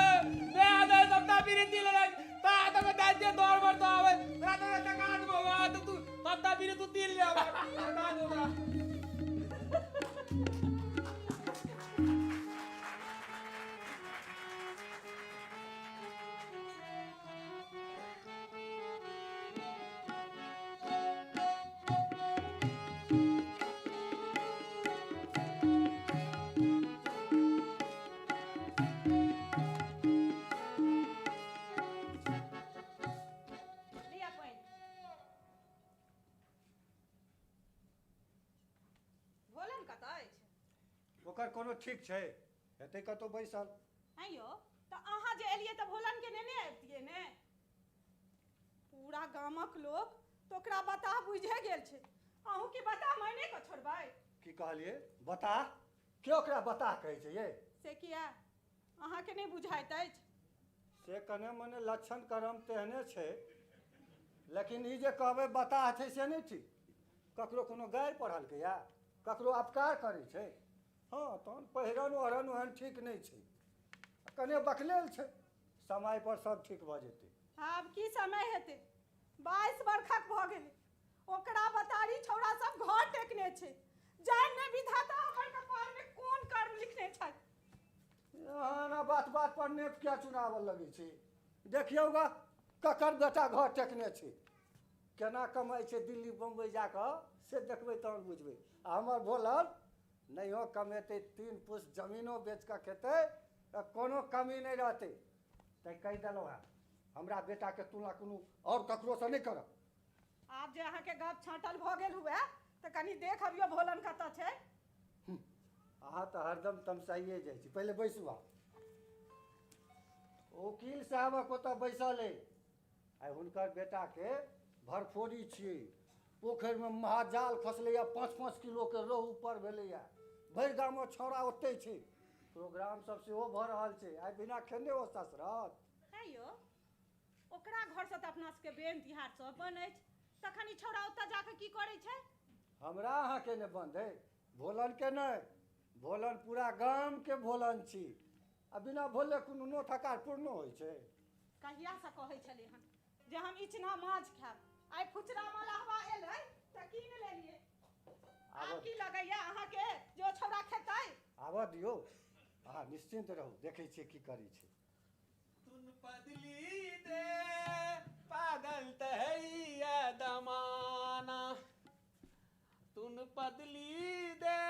Speaker 6: मैं आधा तब बीरी दिल लगे ता तब दाजे दौड़ बर तो आवे रात में टका बोगा तो तू तब बीरी तू दिल ले आवे बता दूंगा
Speaker 3: लिया पानि भोलन कतऽ अछि
Speaker 5: ओकर कोनो ठीक छै हेतै कतौ बैसल।
Speaker 3: हैं यौ तऽ अहाँ जे एलियै तऽ भोलन के नेने आबितियै ने। पूरा गामक लोग तो ओकरा बता बुझे गेल छै। अहूँ की बता मायने को छोड़बै
Speaker 5: की कहलिए बता के ओकरा बता कहै छै ये
Speaker 3: से किया अहाँके नहीं बुझाइत अछि।
Speaker 5: से कने मने लक्षण करम तेहने छै, लेकिन ई जे कहबै बताह छै से नहि ठीक। ककरो कोनो गारि पढ़लकै या ककरो अपकार करै छै। हाँ तहन पहिरन ओढ़न ओहन ठीक नहीं छै, कने बकलेल छै। समय पर सब ठीक भऽ जेतै।
Speaker 3: आब की समय हेतै? 22 बरखक भऽ गेलै, ओकरा बतारी छौड़ा सब घर टेकने छै। जान ने विधाता हमर कपार में कोन कर्म लिखने छै।
Speaker 5: यहाँ बात बात पर नेप क्या चुनाव लगे छै। देखियौ गा ककर बेटा घर टेकने छै, केना कमाई छै दिल्ली बम्बई जाकऽ से देखबै तहन बुझबै। आ हमर भोलर नहियो कमेतै, 3 पुस्त जमीनो बेच कऽ खेतै, कोनो कमी नहीं रहतै। तैं कहि देलहुँ है हमरा बेटा के तुलना कोनो और ककरो से नहीं करब।
Speaker 3: आब जे अहाँके गप छाँटल भऽ गेल हुए तऽ कनी देख अबियो भोलन कतऽ छै।
Speaker 5: अहाँ तऽ हरदम तमसाइए जाइ छी। पहिले बैसू अहाँ। वकील साहबक ओतऽ बैसल अइ। आइ हुनकर बेटाके भरफोरी छियै। पोखरिमे महाजाल खसलैया, 5-5 किलोके रोहू ऊपर भेलैया। भरि गाममे छौड़ा ओतै छै। प्रोग्राम सब सेहो भऽ रहल छै। आइ बिना खेने ओ ससरत।
Speaker 3: है यौ, ओकरा घर से तऽ अपना सबके बेन तिहार सब बनै छै, तखन ई छौड़ा ओतऽ जाकऽ की करै छै?
Speaker 5: हमरा अहाँके ने बंद है, भोलन के नहीं। भोलन पूरा गाम के भोलन छी। आ बिना भोले कोनो नो थकार पूर्ण होइ छै।
Speaker 3: कहिया से कहै छलै हन जे हम इचना माछ खायब। आइ खुचरा मलहवा एलै तऽ कीन लेलियै। आब की लगैया अहाँके जे ओ छौड़ा खेतै?
Speaker 5: आबऽ दियौ, अहाँ निश्चिंत रहू, देखै छियै की करै छै।
Speaker 4: तुन पदली दे पागल तहैया दमाना, तुन पदली दे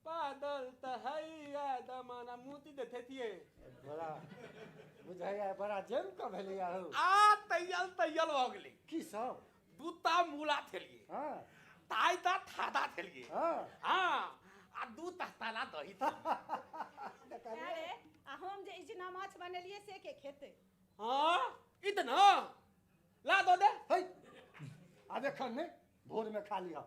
Speaker 4: पागल तहैया दमाना। मुँह देते थिए
Speaker 5: बड़ा बुझाइया बड़ा जेम का भेलैया हो।
Speaker 4: आ तैयल तैयल हो गेलै।
Speaker 5: की सब?
Speaker 4: दूता मूला थेलिए,
Speaker 5: हाँ
Speaker 4: ताई ता थादा थेलिए।
Speaker 5: हाँ
Speaker 4: हाँ आ दू तस्ताला दही थेलिए।
Speaker 3: अरे आ हम जे इचना माछ बनेलियै से के खेतै?
Speaker 4: हाँ इतना ला दो दे।
Speaker 5: है आब एखन नहीं, भोर में खा लिया।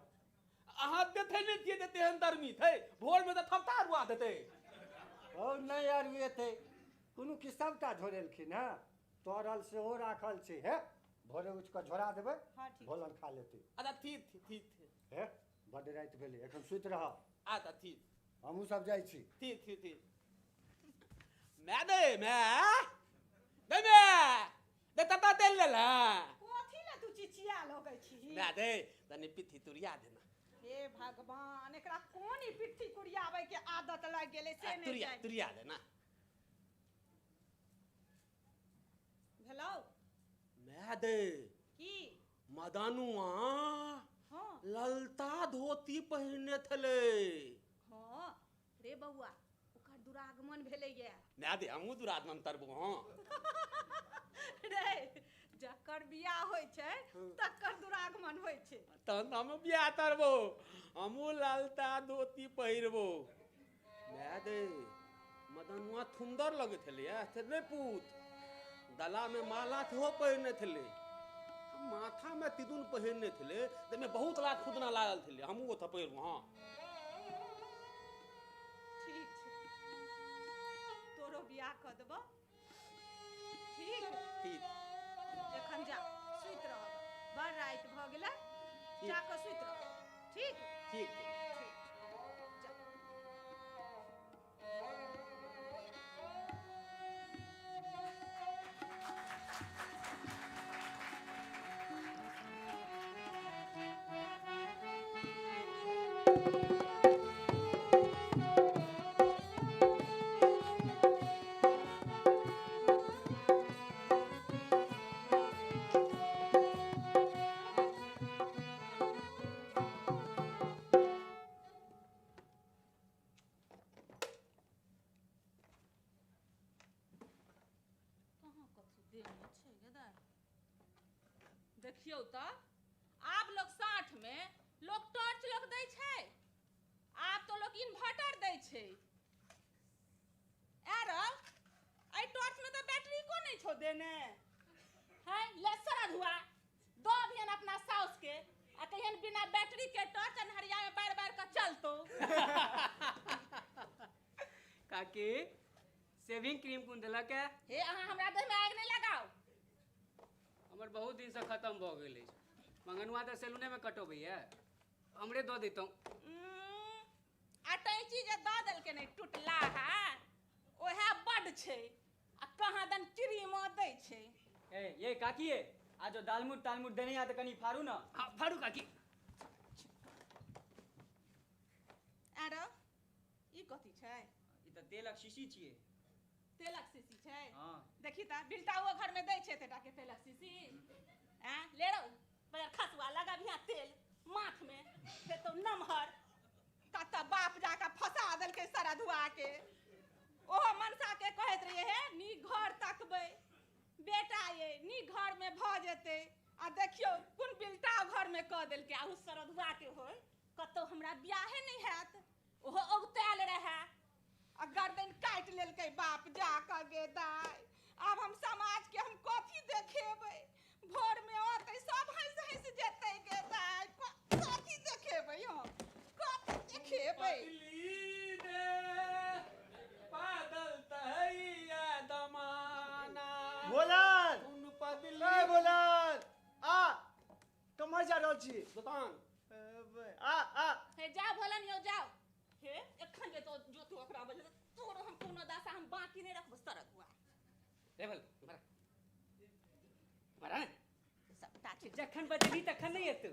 Speaker 4: अहाँ देते नहीं दिए देते हैं दरमी थे, भोर में तो थपता रुआ देते।
Speaker 5: और नहीं यार ये थे कोनो की सबटा झोरेलखिन है, तोरल सेहो राखल छै। है भोरे उठ कऽ झोरा देबै,
Speaker 3: हाँ, ठीक।
Speaker 5: भोलन खा लेतै।
Speaker 4: अच्छा ठीक
Speaker 5: है बड्ड राति भेलै, एखन सुति रह।
Speaker 4: अच्छा ठीक
Speaker 5: हमहूँ सब जाइ छी।
Speaker 4: ठीक मैं दे तता तेल ले ला।
Speaker 3: कथी ले तू चिचिया लगै छी?
Speaker 4: मैं दे तनी पिथी तुरिया देना।
Speaker 3: हे भगवान, एकरा कोन ई पिट्ठी कुड़ियाबै के आदत लग गेलै से नहि जाने।
Speaker 4: तुरिया देना।
Speaker 3: भेलौ
Speaker 4: मैं दे
Speaker 3: की?
Speaker 4: मदानुआ
Speaker 3: हाँ
Speaker 4: ललता धोती पहिरने थले।
Speaker 3: हाँ रे बउआ, ओकर दुरागमन भेलैया।
Speaker 4: मैं दे हमहूँ दुरागमन करबो। हाँ
Speaker 3: रे जकर बियाह होइ छै तकर दुरागमन होइ छै।
Speaker 4: तहन हम बियाह करबो, हमहूँ ललता धोती पहिरबो। मैं दे मदनुआ सुंदर लगे थले से नहीं पूत। गला में माला थो पहिरने थले, माथा में तिदुन पहिरने थले, ते में बहुत लाख खुदना लागल थले। हमहूँ ओथा पहिरबो। हाँ
Speaker 3: ठीक छै, तोरो बियाह कऽ देबो। ठीक
Speaker 4: ठीक
Speaker 3: एखन जा सुति रह, बड़ राति भऽ गेलै, जाकऽ सुति रह। ठीक
Speaker 4: ठीक
Speaker 3: ठीक जा। देखियौ तऽ आब लोग 60 में लोग टॉर्च लोग दै छै, आब तो लोग इन्वर्टर दै छै। एरल आई टॉर्च में तो बैटरी को नहीं छो देने है। ले सरा धुआ दो अभियन अपना साउस के आ कहियन बिना बैटरी के टॉर्च अन्हरिया में बार बार का चलतो।
Speaker 6: काके सेविंग क्रीम कुन देलक है
Speaker 3: हे अहाँ हमरा देह में आग नहीं लगाओ।
Speaker 6: हमर बहुत दिन से खत्म भ गेल अछि। मंगनुआ तऽ सैलूने में कटोबैया, हमरे दऽ देतौ।
Speaker 3: अटैची जे दऽ देलकै नहीं टूटला है ओहे बड छै आ कहाँ दन क्रीमो दै छै।
Speaker 7: ए ये काकी ये आ जो दालमुट तालमुट देने या तो कनी फाड़ू ना।
Speaker 6: हाँ फाड़ू काकी।
Speaker 3: आरो ई कथी छै?
Speaker 7: ई तो तेलक शीशी छिए।
Speaker 3: तेलक शीशी छै?
Speaker 7: हाँ
Speaker 3: देखी त बिल्टाओ घर में दै छै तेटा के तेलक शीशी। ले रो पर खसुआ लगा भी तेल माथ में से तो नमहर कत बाप जाके फंसा देलकै सारा धुआ के। ओहो मनसा के कहैत रहिए हे नी घर तकबै बेटा ये नी घर में भ जेतै आ देखियो कोन बिल्टाओ घर में क देलकै आ उ सरधुआ के होय कतौ हमरा बियाहे नहीं हैत। ओहो औगतायल रहे आ गर्दन काटि लेलकै बाप जाके गे दाय। अब हम समाज के हम कथी देखेबै? भोर में ओतै सब हंस हंस जेतै गे दाय। कथी देखेबै हम? कथी देखेबै?
Speaker 4: बादल तहैया दमाना
Speaker 8: बोलन
Speaker 4: उन पदली
Speaker 8: ए बोलन आ कमर जा रहल छी
Speaker 4: दुकान
Speaker 8: आ आ
Speaker 3: हे जाओ भोलन यो जाओ। हे एखन जे तो जो तू ओकरा बजे तोरो हम कोनो दासा हम बाकी नहीं रखब सरद हुआ।
Speaker 6: रे भल मारा मारा ने
Speaker 3: सबटा छै
Speaker 6: जखन बजली तखन नहीं एतौ।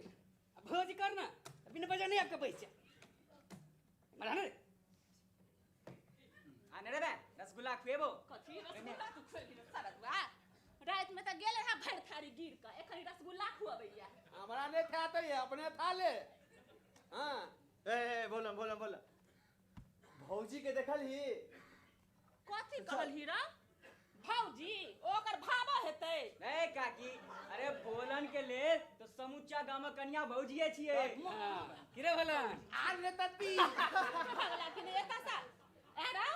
Speaker 6: भोज कर ना बिना बजे नहीं आपके पैसा मारा ने।
Speaker 7: आने रे बे रसगुल्ला खुएबो।
Speaker 3: कथी रसगुल्ला तू खोल दिल सरद हुआ। रात में त गेले है भर थारी गिर के एखन रसगुल्ला खुआबैया।
Speaker 4: हमरा ने खाते है अपने खा ले। हाँ
Speaker 8: ए बोलन बोलन बोलन भौजी के देखल ही
Speaker 3: कथी कहल हीरा? भौजी ओकर भाबा हेतै।
Speaker 7: नहीं काकी अरे बोलन के ले तो समूचा गामक कन्या भौजिए छिए।
Speaker 6: किरे भला
Speaker 4: आज ने तत्ती
Speaker 3: भगला कि नहीं एता सा एरा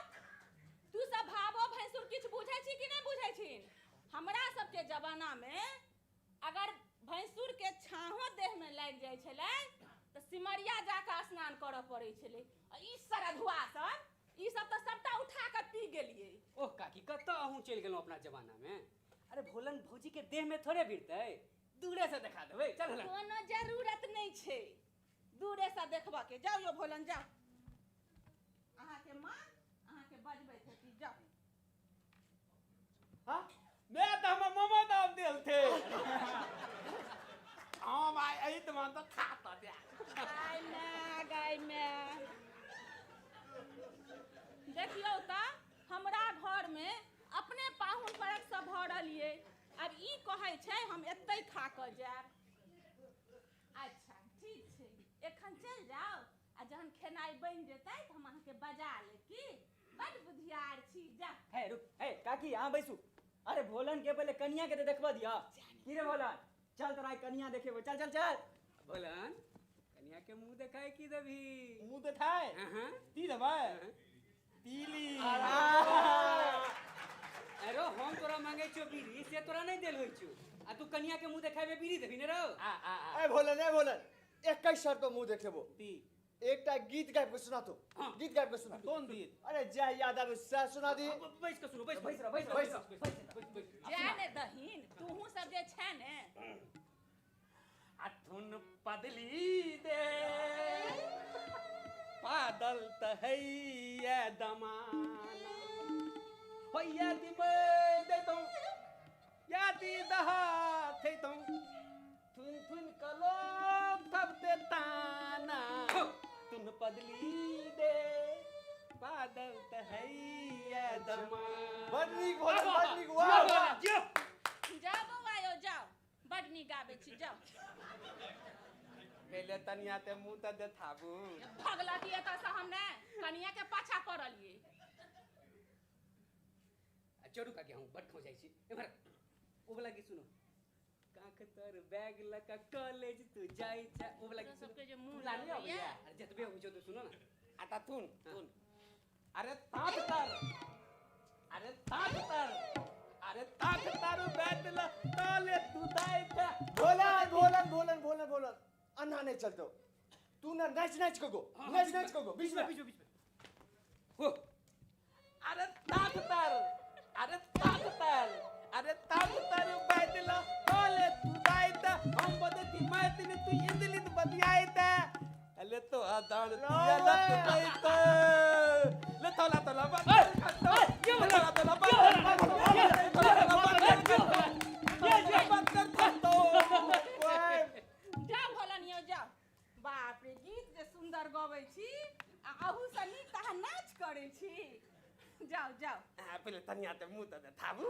Speaker 3: तू सब भाबो भैंसुर किछ बुझै छी कि नहीं बुझै छी? हमरा सबके जमाना में अगर भैंसुर के छाहो देह में लाग जाय छलै तो सिमरिया जाके स्नान करऽ पड़ै छलै। ई सरधुआ सब ई सब तो सबटा उठा के पी गेलिए।
Speaker 6: ओह काकी कत्ता अहूँ चल गेलौं अपना जमाना में। अरे भोलन भौजी के देह में थोड़े भिड़तै, दूरे से देखा देबै। चल भला
Speaker 3: कोनो जरूरत नहीं छै दूरे से देखबा के। जाओ यो भोलन जाओ। अहाँ के मां अहाँ के बजबै छथि जाओ।
Speaker 8: हां
Speaker 4: मैं तो हम मोमो दाब दिल थे। हाँ भाई आई तो मान तो खाता दे।
Speaker 3: गाय में देखियो त हमरा घर में अपने पाहुन परक सब भरल ये। अब ई कहै छै हम एतै खा क जाब। अच्छा ठीक छै एखन चल जाओ आ जहन खेनाई बन जेतै त हम अहाँ के बजा ले की बड बुधियार छी। जा
Speaker 7: है रुक है काकी यहाँ बैसू। अरे भोलन के पहले कन्या के तो देखबा दिया। की रे भोलन चल तोरा कन्या देखेबो चल चल चल।
Speaker 6: भोलन कन्या के मुंह देखाए की देबी?
Speaker 4: मुंह तो थाए
Speaker 6: हाँ
Speaker 4: ती दबाए पीली
Speaker 6: अरे हम तोरा मांगे छो बीड़ी से तोरा नहीं देल होई छो आ तू कन्या के मुंह देखाए में बीड़ी देबी ने रो।
Speaker 8: ए बोलन एक शर्त मुंह देखेबो
Speaker 4: ती
Speaker 8: एकटा गीत गाबि के सुना तो
Speaker 6: हाँ।
Speaker 8: गीत गाबि के सुना।
Speaker 4: कौन दी
Speaker 8: अरे जय यादव से सुना दी।
Speaker 6: बैस के सुनो बैस बैस
Speaker 7: बैस रह, बैस रह, बैस
Speaker 3: जाने दहीन तूहू सब जे छै ने
Speaker 4: अथुन पदली दे बादल तहैया दमाना हो यादी दे तो यादी दहा थे तो थुन थुन कलो तब दे ताना तुन पदली दे बादल तहैया दमाना।
Speaker 8: बड़ नीक बोलन बड़ नीक वाह वाह।
Speaker 3: जाओ बौआ यो जाओ बड नीक गाबै छी जाओ।
Speaker 4: पहले तनिया ते मुंह त देखाबू
Speaker 3: भगला दिए त से हम ने कनिया के पाछा पड़लिए।
Speaker 6: चोरू का हम बट खो जाई छी एमहर ओ वाला की सुनो काख तर बैग लका कॉलेज तू जाई छ ओ वाला की
Speaker 3: सबके जे मुंह
Speaker 6: लाली
Speaker 3: लागैया।
Speaker 6: अबैया अरे जतबे हो तो सुनो ना
Speaker 4: आता थुन थुन अरे ताक तर अरे ताक तर अरे ताक तारू बैठ ल ताले तू दाई था
Speaker 8: बोलन बोलन बोलन बोलन बोलन अन्ना नहीं चलतो तू ना नाच नाच को गो नाच नाच को गो बीच में
Speaker 6: हो
Speaker 4: अरे ताक ताक तर अरे ताक तर अरे ताक तर बैठला बोले तू दायत हम बदती मैथिली तू इंग्लिश बतियायत ले तो आदान तिया लत बैत ले तोला तोला
Speaker 3: जा भोलनियो जा बाप रे गीत जे सुंदर गबै छी आ अहू से नीक तहाँ नाच करै छी जाओ जाओ
Speaker 4: पहले तनिया ते मुंह ते थाबू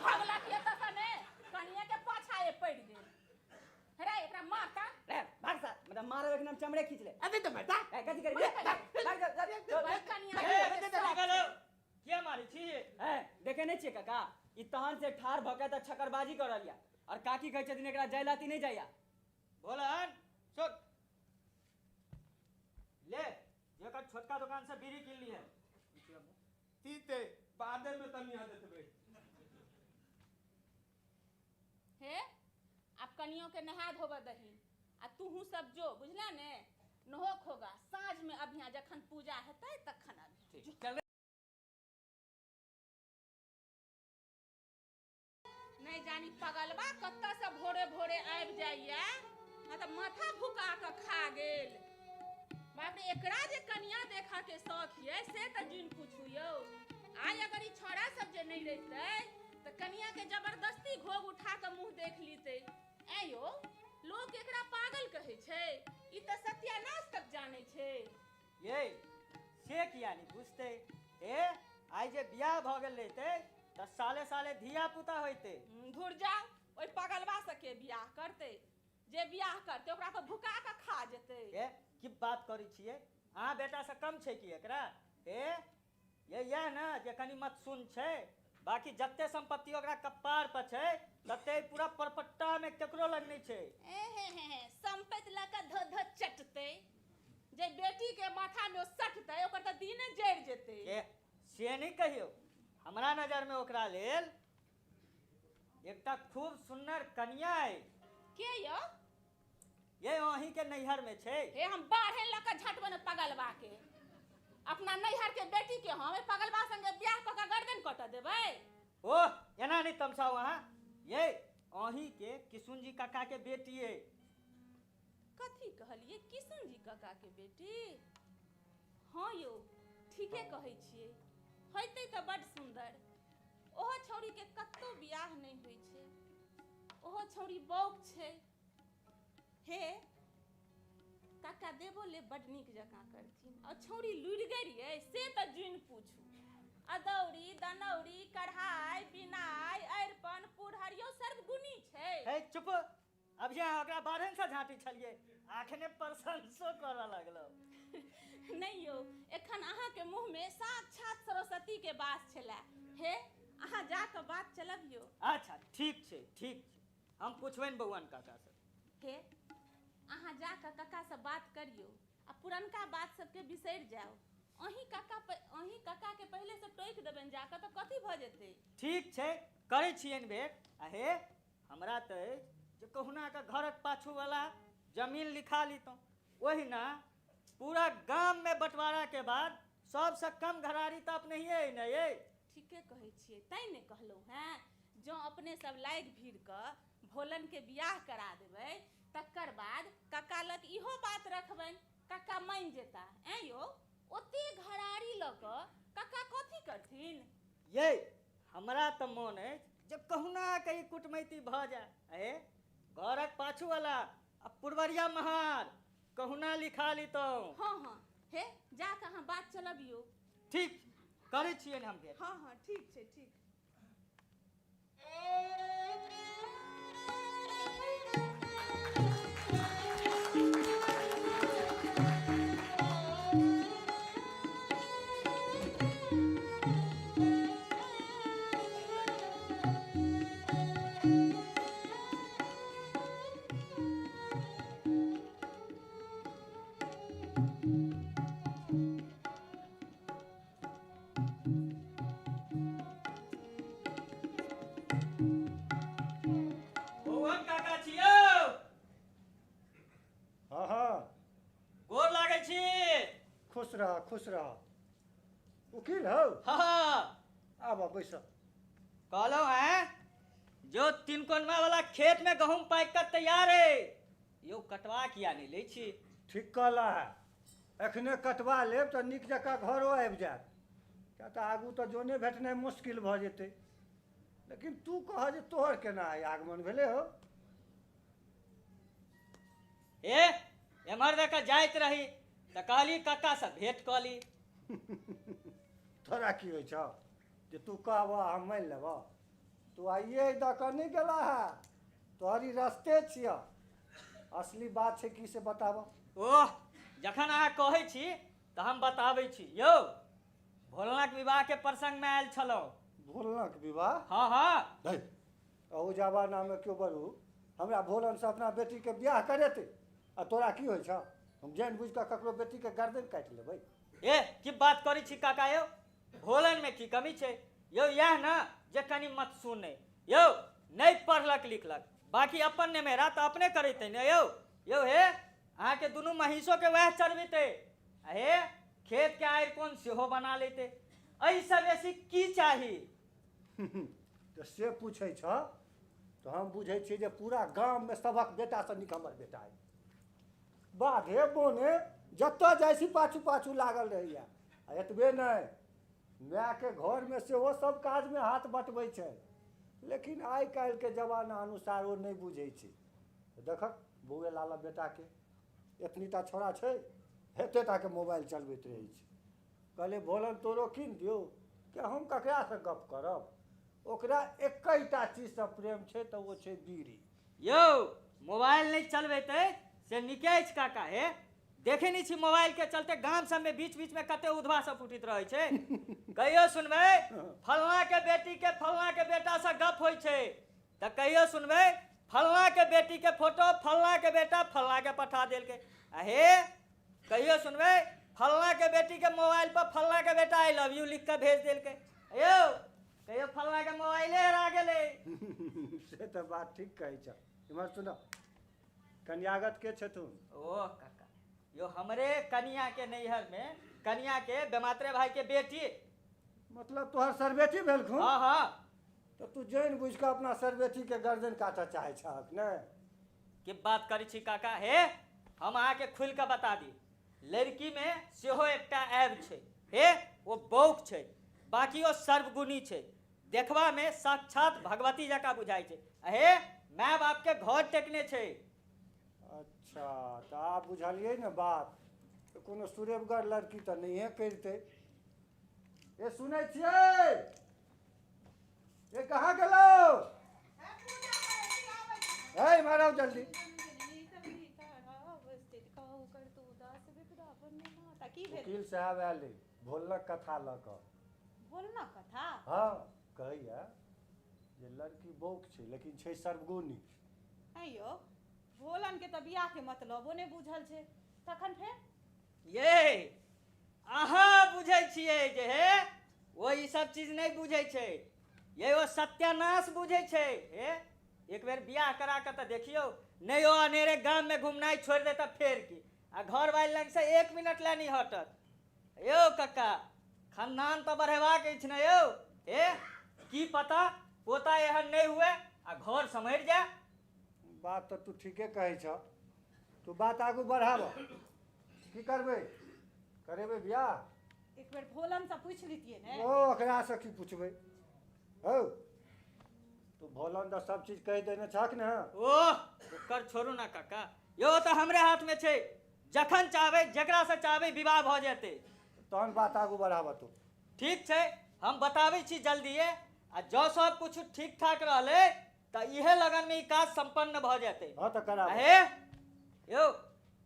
Speaker 3: भगला के त सने कनिया के पाछाए पड़ गेल रे एकरा मारता
Speaker 7: रे भाग सा मतलब मारो एक नाम चमड़े खींच ले
Speaker 4: अबे तो मैं ता
Speaker 7: कथी करी भाग जा
Speaker 3: कनिया
Speaker 7: क्या मारी छी देखे नहीं छिए काका ई तहन से ठार भके त छकरबाजी कर लिया और काकी कहै छथिन एकरा जयलाती नहीं जाया बोलन सुन ले जेकर छोटका दुकान से बीड़ी किन ली है
Speaker 4: तीते बादे में तनिया देतबे
Speaker 3: हे आप कनियों के नहा धोबा दही आ तूहू सब जो बुझला ने नहोक होगा साँझ में अभिया जखन पूजा हेतै तखन अभी
Speaker 4: चल
Speaker 3: नहीं जानी पगलबा कत्ता से भोरे भोरे आबि जाइया मतलब माथा फुका के खा गेल बाप रे एकरा जे कनिया देखा के शौक है से त जिन पूछू यो आइ अगर ई छोरा सब जे नहीं रहते त कनिया के जबरदस्ती घोग उठा के मुंह देख लीते ऐ यो लोग एकरा पागल कहै छै ई त सत्यानाश तक जाने छै
Speaker 7: ये से किया नहीं पूछते ए आई जे बियाह भ गेल रहते त साले साले धिया पुता होइते
Speaker 3: घुर जाओ ओइ पगलबा से के बियाह करते जे बियाह करते ओकरा तो भुका के खा जेते
Speaker 7: ए की बात करी छिए अहाँ बेटा से कम छै कि एकरा ए ये ना जे कनी मत सुन छै बाकी जत्ते संपत्ति ओकरा कपार पर छै तत्ते पूरा परपट्टा में केकरो लग नहीं छै
Speaker 3: हे संपत्ति लका ध ध चटते जे बेटी के माथा में सटते ओकर त दीने जड़ जेते
Speaker 7: ए से नहीं कहियो हमरा नजर में ओकरा लेल एकटा खूब सुंदर कन्या है
Speaker 3: के यो
Speaker 7: ये अहीं के नैहर में छै
Speaker 3: हे हम बाढ़े लका झटबन पगलबा के अपना नैहर के बेटी के हम पगलबा संगे बियाह क के गर्दन कट देबै
Speaker 7: ओह एना नहीं तमसाओ अहाँ ये अहीं के किशुन जी काका के बेटी है
Speaker 3: कथी कहलिए किशुन जी काका के बेटी हाँ यो ठीके कहै छियै होइते त बड सुंदर ओहो छौरी के कत्तो बियाह नहीं होई छै ओहो छौरी बौक छै हे काका देबो ले बड नीक जकां करथिन और छौरी लुरि गेरियै से त जुन पूछू अदौरी दनौरी कढ़ाई बिनाई अरिपन पुरहरियो सर्वगुणी छै
Speaker 7: हे चुप अब यहाँ ओकरा बारहन से झाँटी छलिए आखने प्रशंसो करऽ लगलो
Speaker 3: नहीं यो एखन अहाँ के मुंह में साक्षात सरस्वती के बात छला हे अहाँ जा के बात चलबियो
Speaker 7: अच्छा ठीक छै हम पूछबनि बउअन काका से
Speaker 3: हे अहाँ जा के काका से बात करियो आ पुरनका बात सब के बिसरि जाओ अहीं काका के पहले से टोक देबनि जाके तो कथी भ जेतै
Speaker 7: ठीक छै करै छियनि भेट आ हे हमरा त जे कहुना के घरक पाछू वाला जमीन लिखा लीतौ ओहि ना पूरा गांव में बंटवारा के बाद सबसे कम घरारी तो अपने ही है ना ये
Speaker 3: ठीके कहै छियै तै ने कहलौ हैं जो अपने सब लाइक भीड़ क भोलन के बियाह करा देबै तकर बाद काका लग इहो बात रखबनि काका मान जेता ऐ यो ओते घरारी ल क काका कथी करथिन
Speaker 7: ये हमरा त मोन है जे कहुना कहीं कुटमैती भ जाए ए घरक पाछू वाला पुरवरिया महार कहुना लिखा लीतो
Speaker 3: हाँ हे जा के अहाँ बात चलबियो
Speaker 7: ठीक करै छियनि हम भेट
Speaker 3: हाँ ठीक छै ठीक
Speaker 5: खुश रह उकील हो
Speaker 7: हाँ
Speaker 5: आब बैस।
Speaker 7: कहलो है जो 3 कोनवा वाला खेत में गहूम पाक कर तैयार है, यो कटवा किया नहीं ले छी?
Speaker 5: ठीक कहला है, एखने कटवा लेब तऽ नीक जकाँ घरो आबि जायत, किया तऽ आगू तऽ जोने भेटनाइ मुश्किल भऽ जेतै। लेकिन तू कह जे तोहर केना आगमन भेलै हो?
Speaker 7: ए एम्हर देख जाइत रही तऽ कहली कक्का से भेंट कऽ ली।
Speaker 5: तोरा की होइ छौ जे तू कहबह हम मानि लेबह? तू आइए दऽ कऽ नहि गेला है, तोहरी रस्ते छियह। असली बात छै की से बताबह।
Speaker 7: ओह जखन अहाँ कहै छी तऽ हम बताबै छी। यौ भोलनाक विवाह के प्रसंग में आयल छलहुँ।
Speaker 5: भोलनक विवाह?
Speaker 7: हाँ हाँ।
Speaker 5: अहू जमानामे केओ बरू हमरा भोलनसँ अपना बेटीके बियाह करेतै आ तोरा की होइ छौ? हम जानि बुझि कऽ ककरो बेटीके गर्दन काटि लेबै?
Speaker 7: ए की बात करै छी काका यौ? भोलन में की कमी छै यौ? यह ना जे कनी मत सुने यौ, नहीं पढ़लक लिखलक, बाकी अपन ने मेरा तो अपने करेते ने यौ। यौ हे अहाँ के दुनू महिषों के वह चढ़बेते, हे खेत के आयर कोन सेहो बना लेते, ऐसा बेसी की चाही?
Speaker 5: तऽ से पूछै छ तऽ हम बुझै छियै जे पूरा गाममे सभक बेटासँ नीक हमर बेटा अइ। बाधे बोने जतऽ जाइ छी पाछू पाछू लागल रहैया। आ एतबे नहि, मायके घरमे सेहो सब काजमे हाथ बटबै छै। लेकिन आइ काल्हिके जमाना अनुसार ओ नहि बुझै छै। देखक बौए लाला बेटाके एतनीटा छोड़ा छै, एतेटाके मोबाइल चलबैत रहै छै। कहले भोलन तोरो कीन दियौ कि हम ककरासँ गप करब? ओकरा एकैटा चीजसँ प्रेम छै तऽ ओ छै बीड़ी।
Speaker 7: यौ मोबाइल नहीं चलबेते से निके अछि काका हे। देखे नहीं छी मोबाइल के चलते गाम सब में बीच बीच में कते उधवा सब फुटित रहे छै। कहियो सुनबे फलना के बेटी के फलना के बेटा से गप होइ छै तऽ कहियो सुनबे फलना के बेटी के फोटो फलना के बेटा फलना के पठा देल के। हे कहियो सुनबे फलना के बेटी के मोबाइल पर फलना के बेटा आई लव यू लिख के भेज देल के। यौ कहियो फलना के मोबाइले हरा गेले।
Speaker 5: से तऽ बात ठीक कहै छ। इमहर सुनो, कन्यागत के छथुन?
Speaker 7: ओ काका यो हमरे कन्या के नैहर में कन्या के बेमात्रे भाई के बेटी।
Speaker 5: मतलब तोहर सरबेटी भेलखुन?
Speaker 7: हाँ हाँ।
Speaker 5: तो तू जानि बुझि कऽ अपना सरबेटी के गर्दन काटऽ चाहै छहक ने?
Speaker 7: की बात करै छी काका हे? हम अहाँ के खुल के बता दी, लड़की में सेहो एकटा ऐब छै। हे वो बौक छै, बाकी वो सर्वगुणी छै, देखबा में साक्षात भगवती जकाँ बुझाई छै। हे माय बाप के घर टेकने छै।
Speaker 5: अच्छा तऽ आब बुझलियै ने बात। तऽ कोनो सुरेबगर लड़की तऽ नहिए करितै। ए सुनै छियै? ए कहाँ गेलो? हे मारो जल्दी। वकील साहब आयल भोलनक कथा लऽ कऽ।
Speaker 3: भोलना कथा?
Speaker 5: हाँ कहैया जे लड़की बौक छै लेकिन छै सर्वगुणी।
Speaker 3: अयो भोलन के तऽ बियाह के मतलबो नहि बुझल छै, तखन फेर?
Speaker 7: ये अहाँ बुझै छियै जे हे वो ई सब चीज नहीं बुझै छै, ये वो सत्यानाश बुझै छै। हे एक बेर बियाह करा के तऽ देखियो, नहीं वो अनेरे गाम में घुमनाई छोड़ दे तऽ फेर की, आ घर वाली लग से 1 मिनट ला नहीं हटत। यौ कक्का खानदान तो बढ़ेबाक अछि ने यौ। हे की पता पोता एहन नहीं हुए आ घर सम्हरि जाए।
Speaker 5: बात तऽ तू ठीके कहै छ। तू बात आगू बढ़ाब। की करबै? करेबै बियाह?
Speaker 3: एक बेर भोलन से पूछ लीतिए ने।
Speaker 5: ओ ओकरासँ की पूछबै? हौ तू भोलन तऽ सब चीज कहि देने छक ने।
Speaker 7: ओह ओकर छोड़ू ना काका, यो तो हमरे हाथ में छै, जखन चाहबै जकरा से चाहबै विवाह भऽ जेतै।
Speaker 5: तहन बात आगू बढ़ाब तू।
Speaker 7: ठीक छै हम बताबै छी जल्दिए, आ जो सब कुछ ठीक ठाक रहले तऽ इहे लगन में ई काज संपन्न भऽ जेतै।
Speaker 5: हाँ तऽ कराब।
Speaker 7: हे यौ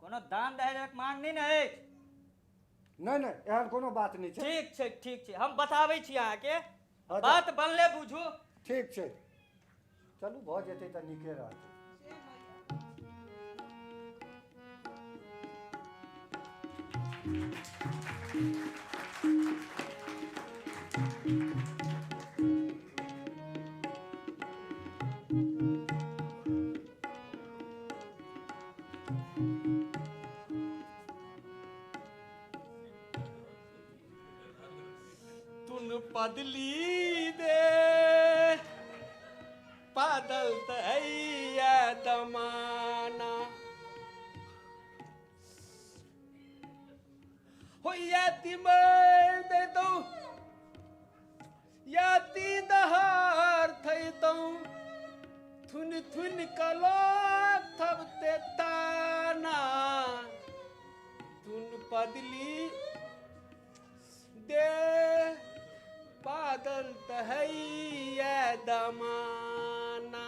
Speaker 7: कोनो दान दहेजक मांग नहीं ने अछि?
Speaker 5: नहीं नहीं एहन कोनो बात नहीं छै।
Speaker 7: ठीक छै हम बताबै छी अहाँ के,
Speaker 5: हाँ,
Speaker 7: बात बनले बुझू।
Speaker 5: ठीक छै चलू भऽ जेतै तऽ नीके रहतै।
Speaker 4: तुन पदली पादल तहैया दमाना हो याती मर दे दो याती दहार थई तो थुन थुन कलो थब ते ताना तुन पदली दे बादल तहैया दमाना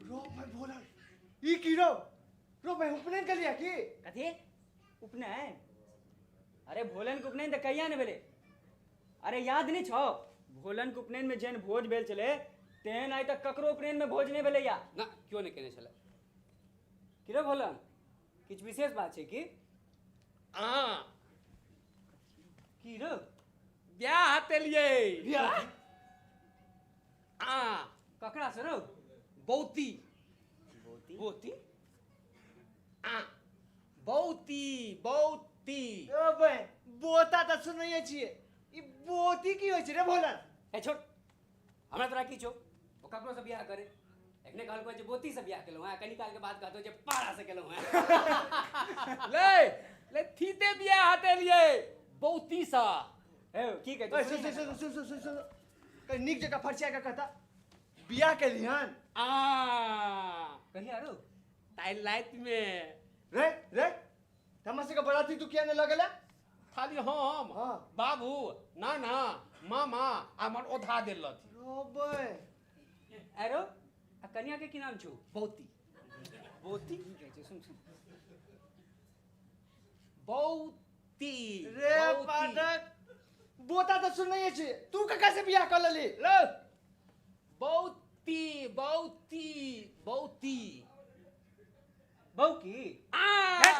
Speaker 8: रो मैं बोला ई की रो मैं उपनयन कर लिया की
Speaker 7: कथी उपनयन? अरे भोलन के उपनयन तो कहिया ने भेले। अरे याद नहीं छो भोलन के उपनयन में जेन भोज भेल चले तेहन आई तक ककरो उपनयन में भोज नहीं भेले या
Speaker 6: ना क्यों नहीं कहने चला
Speaker 7: कि रे भोलन किछ विशेष बात है कि की रे
Speaker 4: ब्याह हते लिए
Speaker 8: बियाह
Speaker 7: ककरा से रो
Speaker 4: बहुती
Speaker 7: बोती
Speaker 4: बहुती बहुती बहुती
Speaker 8: ओ बे बोता तो सुनइए छिए ई बोती की होय छै रे भोलन
Speaker 7: ए छोड़ हमरा तोरा की छो ओ ककरो से बियाह करे एकने कहल को जे बोती से बियाह केलो हां कनी काल के बाद कहतो जे पाड़ा से केलो हां
Speaker 4: ले थीते ब्याह हते लिए बहुती सा
Speaker 7: ए की
Speaker 8: ओए
Speaker 7: कहतो
Speaker 8: सुन कहीं निक जगह फरचिया का कहता बियाह के लिहन
Speaker 7: कहिया रो
Speaker 4: ताई लाइट में
Speaker 8: रे तमसे का बराती तू क्या ने लगला
Speaker 4: खाली हम
Speaker 8: हाँ।
Speaker 4: बाबू नाना मामा हमर ओधा देल थी
Speaker 8: रो बे
Speaker 7: एरो आ कन्या के की नाम छो
Speaker 4: बहुती
Speaker 7: बोती की कहै छै सुन
Speaker 4: बहुती
Speaker 8: रे
Speaker 4: बहुती।
Speaker 8: पाठक बोता तो सुनइए छिए तू कका से बियाह कर लेली
Speaker 4: लो बहुती बहुती बहुती
Speaker 7: बहू की
Speaker 4: से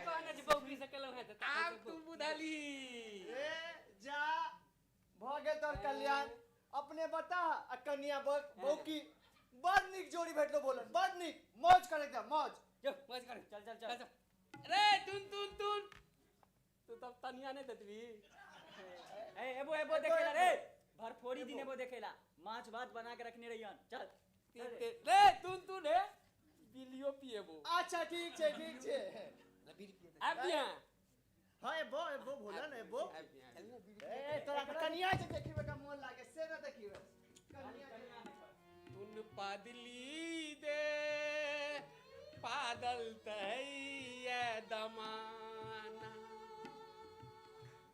Speaker 7: कहना जे बहू की से केलो है त
Speaker 4: आब तू बुझली
Speaker 8: रे जा भ गेल तोर कल्याण अपने बता आ कन्या बहू की बड़ निक जोड़ी भेटलो बोलन बड़ निक मौज करे जा मौज
Speaker 7: जो मौज कर चल
Speaker 4: रे तुन तू तब तनिया नहीं देतवी
Speaker 7: ए एबो देखेला रे भरफोरी दिन एबो देखेला माछ भात बना के रखने रहियन चल
Speaker 4: रे तुन है बिलियो पिएबो
Speaker 8: अच्छा ठीक छे
Speaker 4: अब बिया
Speaker 8: हां एबो बोलन एबो ए तोरा के कन्या जे देखिबे का मन लागे से न देखिबे कन्या
Speaker 4: तुन पादली दे पादल तहैया दमाना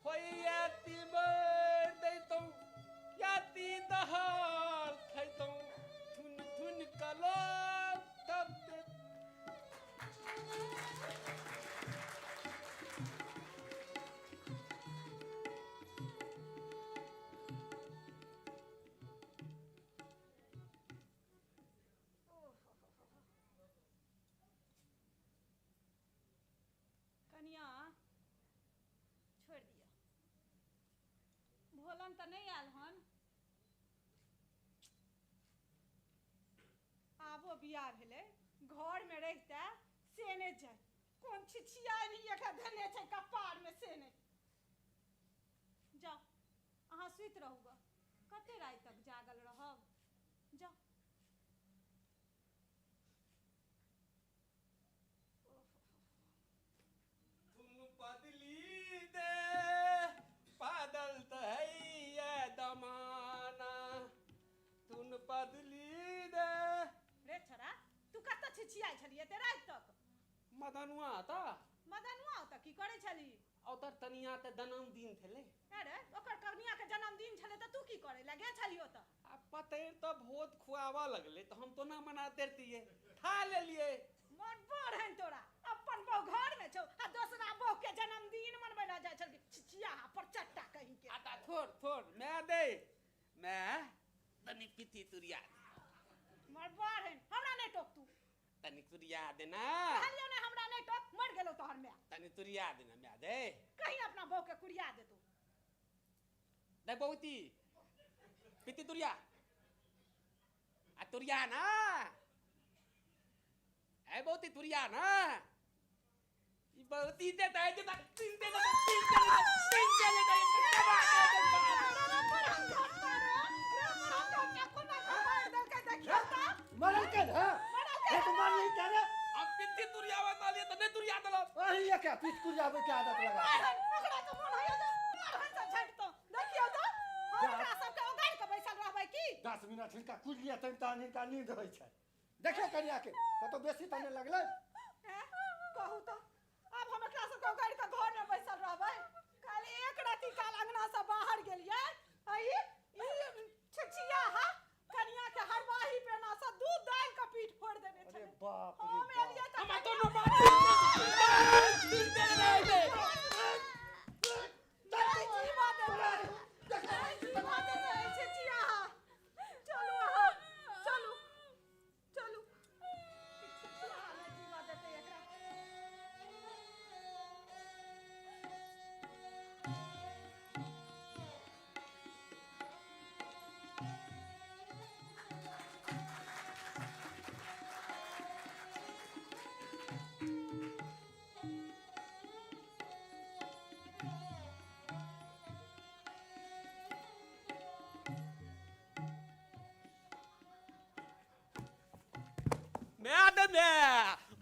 Speaker 4: होयाती मर दे तो याती दहार खै तो थुन कलो तब ते
Speaker 3: कनिया छोड़ दिया भोलन तो नहीं आयल हन आबो बियाह भेले घर में रहता से ने जाय कोन छिछिया नहीं एक धने छै कपार में से ने जाओ अहाँ सुत रहूगा कते रात तक जागल रहब जाओ
Speaker 4: तुन पादली दे पादल तहैया दमाना तुन पादली दे
Speaker 3: रे छोरा तू कत छिछियाई छलिए ते रात तक
Speaker 4: मदनुआ था
Speaker 3: मदनुआ त की करे छली
Speaker 4: औतर तनिया ते जन्मदिन थेले
Speaker 3: अरे ओकर कन्या के जन्मदिन छले त तू की करे लगे छलियो त
Speaker 4: अब पते तो बहुत खुआवा लगले तो हम तो ना मनाते रहिए खा ले लिए
Speaker 3: मन पर है तोरा अपन बहू घर में छौ आ दूसरा बहू के जन्मदिन मनबै ला जाय छल छिछिया पर चट्टा कहीं के
Speaker 4: आटा थोड़ मैं दे मैं तनी पीती तुरिया
Speaker 3: मन पर है हमरा नहीं टोक तू
Speaker 4: तनी तुरिया देना
Speaker 3: कहलियो ने हमरा नहीं टोक मर गेलो तोहर में
Speaker 4: तनी तुरिया देना मैं दे
Speaker 3: कहीं अपना बहू के कुड़िया दे तू
Speaker 4: दे बहुती पीती तुरिया आ तुरिया ना ए बहुती तुरिया ना तीन देता है देता तीन दे तीन चले
Speaker 5: मरल के है ये तो मार नहीं करे
Speaker 4: अब पित्ती तुरियावा ताली तो नहीं तुरिया दलो
Speaker 5: अरे ये क्या पीठ कुल जावे के आदत लगा
Speaker 3: ओकरा तो मन होय तो मार से झटतो देखियो तो हमरा सब के उगाड़ के बैसल रहबै की
Speaker 5: 10 मिनट हिनका कुल लिया तन तान हिनका नींद होय छै देखियो कनिया के कतो बेसी तने लगले
Speaker 3: कहू तो अब हम एकरा सब के उगाड़ के घर में बैसल रहबै खाली एक राती काल अंगना से बाहर गेलियै आई ई छछिया हा कनिया के हरवाही पे ना से दूध डाल के पीठ फोड़ देने
Speaker 5: अरे
Speaker 3: छे
Speaker 5: बाप
Speaker 3: हम
Speaker 5: रे
Speaker 3: एलियै
Speaker 5: बाप
Speaker 3: त
Speaker 4: हम तो न बात तीन दे रहे थे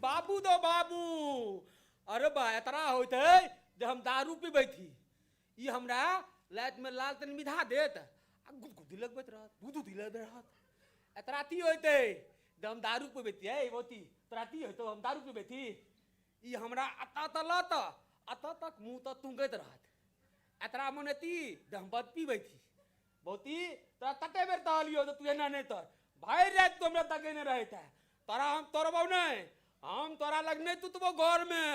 Speaker 4: बाबू दो बाबू अरे बा इतना होते जब हम दारू पीबै थी ये हमरा लाइट में लाल तन मिधा देत आ गुदगुदी लगबैत रहत गुदगुदी लगबैत रहत एतराती होते जब हम दारू पीबै थी ए मोती तराती होतो हम दारू पीबै थी ये हमरा अता तलत अता तक मुंह त तुंगैत रहत एतरा मनती जब हम बद पीबै थी बहुती तोरा तटे बेर तहलियो तो तू एना नहीं तर भाई रात तो हमरा तके नहीं रहता तोरा हम तोरबौ नहीं हम तोरा लग नहीं तुतबो घर में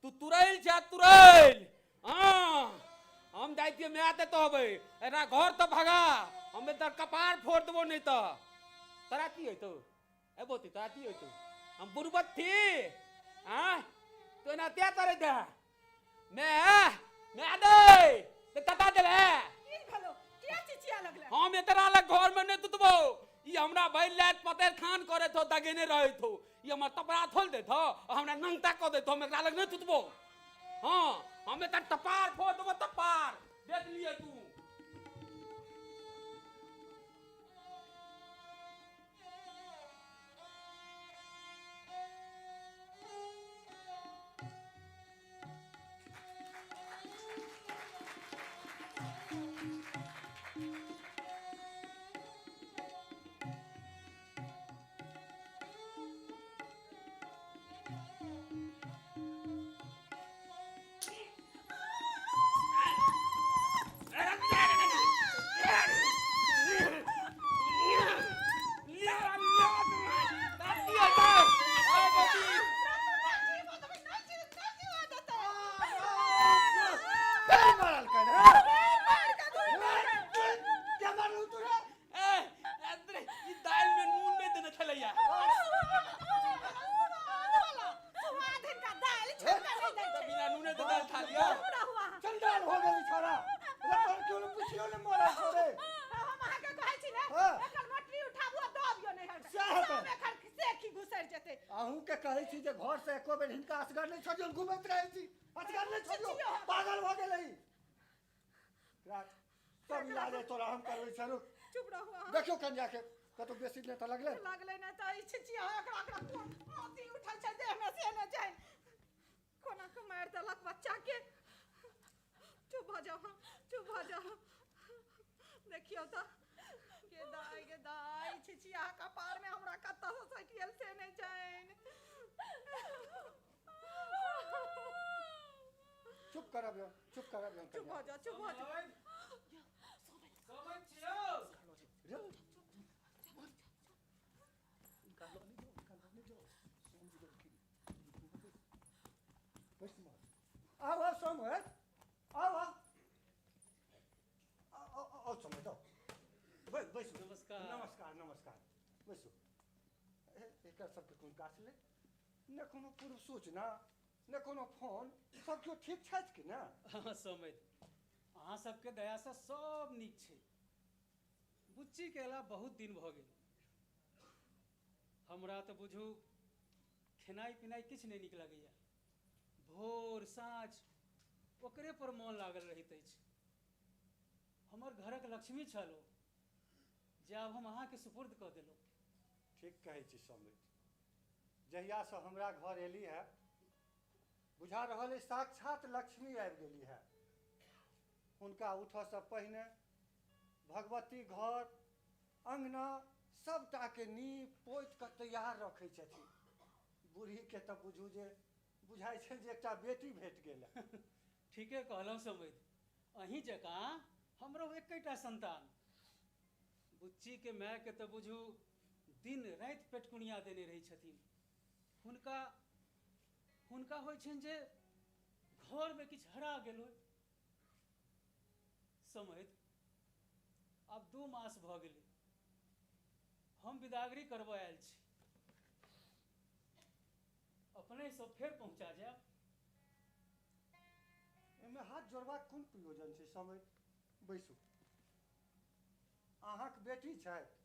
Speaker 4: तू तुरैल छा तुरैल हां हम जाइतिए मैं आते तो हबै एना घर तो भगा हम तर कपार फोड़ देबो नहीं तो तोरा की होइतो ए बोती तोरा की होइतो हम बुरबत थी हां तो ना त्या तरे दे मैं आदे ते कता देले
Speaker 3: की भलो किया चिचिया लगले
Speaker 4: हम एतरा लग घर में नहीं तुतबो ये हमरा भाई लात पतेर खान करे थो दगेने रहे थो ये हमरा तपरा थोल दे थो हमरा नंगता क दे थो हम एकरा लग नहीं तुतबो हां हम एत टपार फोड़ देबो टपार देख लिए तू
Speaker 5: आहू के कहै छी जे घर से एको बेर हिनका असगर नहीं छोड़ियो घुमैत रहै छी असगर नहीं छोड़ियो पागल भ गेलै रात सब इलाज तोरा हम करबै छरु
Speaker 3: चुप रहो
Speaker 5: देखियो कन्या के कतो बेसी ने त लगले
Speaker 3: ना त ई छिचिया एकरा मोती उठल छै देह में से न जाय कोना के मार देलक बच्चा के चुप भ जाओ देखियो त के दाई छिचिया कपार में हमरा कत्ता से सटियल से नहीं जाइन
Speaker 5: चुप करबियो चुप
Speaker 3: भ जा
Speaker 4: समय छियो
Speaker 5: आवा समय आवा ओ समय दो बैसो नमस्कार बैसो एक सबके कोन काट ले न कोनो पूर्व सूचना न कोनो फोन सब क्यों ठीक छथि कि ना
Speaker 9: हाँ समय अहाँ सबके दया से सब नीक छै बुच्ची के अला बहुत दिन भ गेल हमरा तो बुझू खेनाई पिनाई किछ नहीं नीक लगैया भोर साँझ ओकरे पर मोन लागल रहैत अछि। हमर घरक लक्ष्मी छल जे आब हम अहाँके सुपुर्द कऽ देलहुँ।
Speaker 5: ठीक कहै छी समृद्ध, जहियासँ हमरा घर एली है बुझा रहल अछि साक्षात लक्ष्मी आबि गेली है। हुनका उठऽसँ पहिने भगवती घर अंगना सबटाके नीप पोति कऽ तैयार रखै छथिन। बूढ़ीके तऽ बुझू जे बुझाइ छै जे एकटा बेटी भेट गेल है।
Speaker 9: ठीके कहलहुँ समृद्ध, अहीं जकाँ हमरो एकैटा संतान। बुच्चीके मायके तऽ बुझू दिन राति पेटकुनिया देने रहै छथिन। हुनका हुनका होइ छनि जे घरमे किछु हरा गेल होइ। समृद्ध, आब 2 मास भऽ गेलै, हम विदागरी करबऽ आयल छी। अपनेसँ फेर पहुँचा जायब।
Speaker 5: एहिमे हाथ जोड़बाक कोन प्रयोजन छै समृद्ध? बैसू। अहाँक बेटी छथि,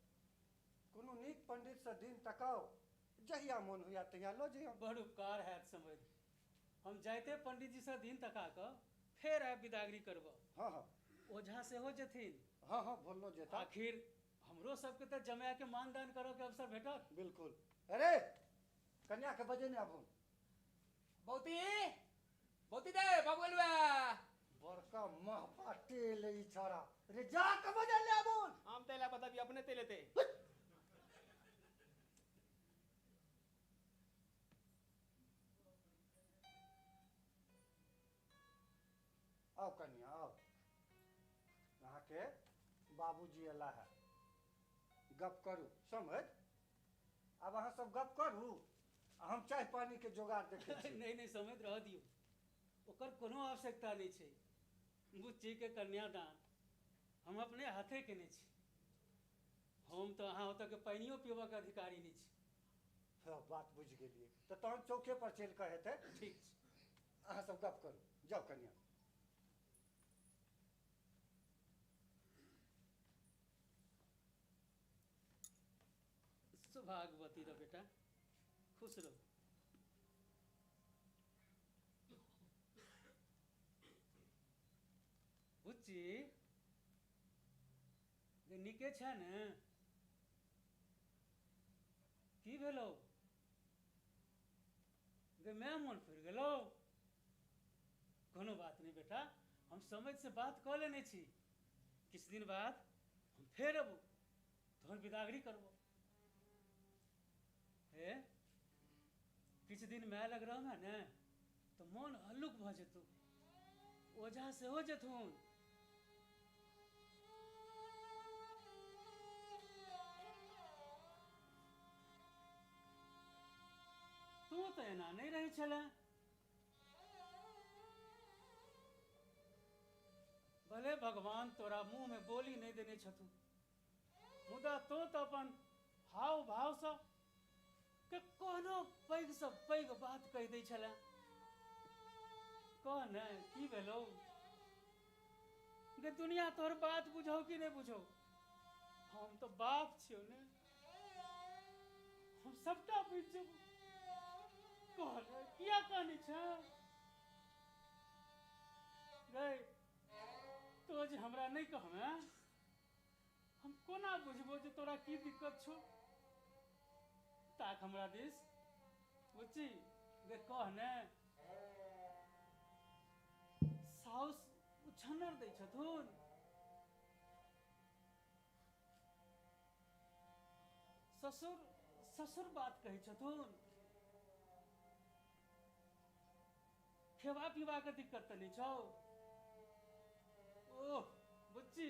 Speaker 5: कोनो नीक पंडितसँ दिन तकाउ, जहिया मोन होइया तहिया लऽ जइयौ।
Speaker 9: बड़ उपकार हैत समृद्ध, हम जाइते पंडितजीसँ दिन तका कऽ फेर आबि विदागरी करबऽ।
Speaker 5: हाँ हाँ
Speaker 9: ओझा सेहो जेथिन।
Speaker 5: हाँ हाँ बोललो जेता।
Speaker 9: आखिर हमरो सबके तऽ जमायके मानदान करऽके अवसर भेटत।
Speaker 5: बिल्कुल। अरे कन्याके बजेने आबू।
Speaker 6: बहुती बहुती दे बाबू अलवा
Speaker 5: बड़का महपा टेल ई छौड़ा। अरे जा के बजे ले आबू।
Speaker 6: हम तेला बता भी अपने तेले ते।
Speaker 5: आओ कन्या आओ, अहाँके बाबूजी अला है, गप करू। समझ, अब अहाँ सब गप करू, हम चाय पानी के जोगाड़ देखै छी।
Speaker 9: नहीं नहीं समझ रह दियो, ओकर कोनो आवश्यकता नहीं छै। बुच्ची के कन्यादान हम अपने हाथे केने छी। हम तो अहाँ ओतऽ के पानियो पीबऽ के अधिकारी नहीं छी।
Speaker 5: हाँ, बात बुझ गेलिए। तो तहन चौके पर चल के हेतै।
Speaker 9: ठीक छै,
Speaker 5: अहाँ सब गप करू, जाओ कन्या।
Speaker 9: सुभागवती रह बेटा, खुश रहो। बुच्ची गे नीके छै ने? की भेलो गे, मैं मन फिर गेलो? कोनो बात नहीं बेटा, हम समझ से बात कऽ लेने छी। किछु दिन बाद हम फेर अबू, तोहर विदागरी करबो। हे किछु दिन माय लग रहमे ने तऽ मोन हल्लुक भऽ जेतौ। ओझा सेहो जेथुन। तू तऽ एना नहीं रहै छले। भले भगवान तोरा मुंह में बोली नहीं देने छथुन, मुदा तो तऽ अपन हाव भाव सँ के कोनो पैघ सँ पैघ बात कहि दै छले। कह ने की भेलो गे? दुनिया तोहर बात बुझौ कि नहीं बुझौ, हम तो बाप छियौ ने, हम सबटा बुझ जेबो। कह ने किया कहनी छै गे? तो जे हमरा नहीं कहमे हम कोना बुझबो जे तोरा की दिक्कत छौ? ताक हमरा दिस। बुच्ची गे कह ने, साउस उछन्नर दै छथुन? ससुर ससुर बात कहै छथुन? खेवा पीवा के दिक्कत तऽ नहीं छौ? ओह बुच्ची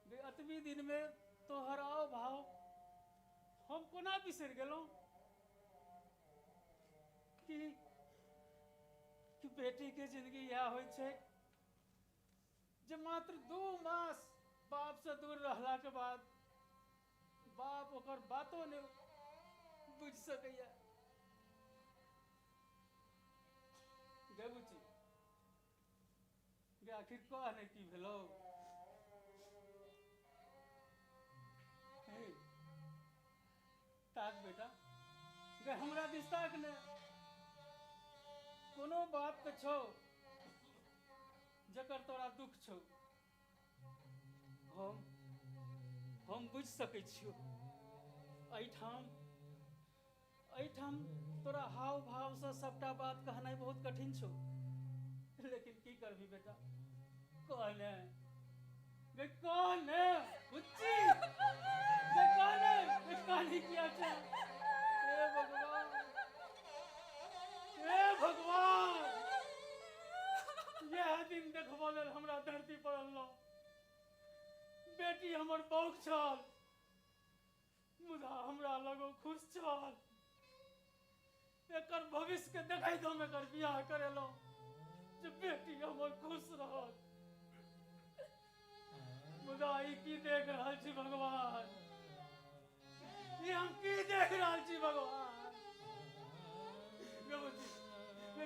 Speaker 9: गे, अतबी दिन में तोहर आओ भाव हम कोना बिसरि गेलहुँ कि बेटी के जिंदगी यह होइ छै जे मात्र 2 मास बाप से दूर रहला के बाद बाप ओकर बातो नहीं बुझ सकैया। गे बुच्ची गे, आखिर कह ने की भेलो? ताक बेटा गे, हमरा दिस ताक ने। कोनो बात तो छो जकर तोरा दुख छो, हम बुझ सकै छियो। एहिठाम तोरा हाव भाव से सबटा बात कहनाइ बहुत कठिन छो, लेकिन की करबी बेटा, कहने बुच्ची कहने किया छे। हे भगवान, यह दिन देखबो लेल हमरा धरती पर अनलो। बेटी हमर बौक छल, मुदा हमरा लगो खुश छल। एकर भविष्य के देखै हम एकर बियाह करेलो जे बेटी हमर खुश रहत। मुदा ई की देख रहल छी भगवान, ई हम की देख रहल छी भगवान।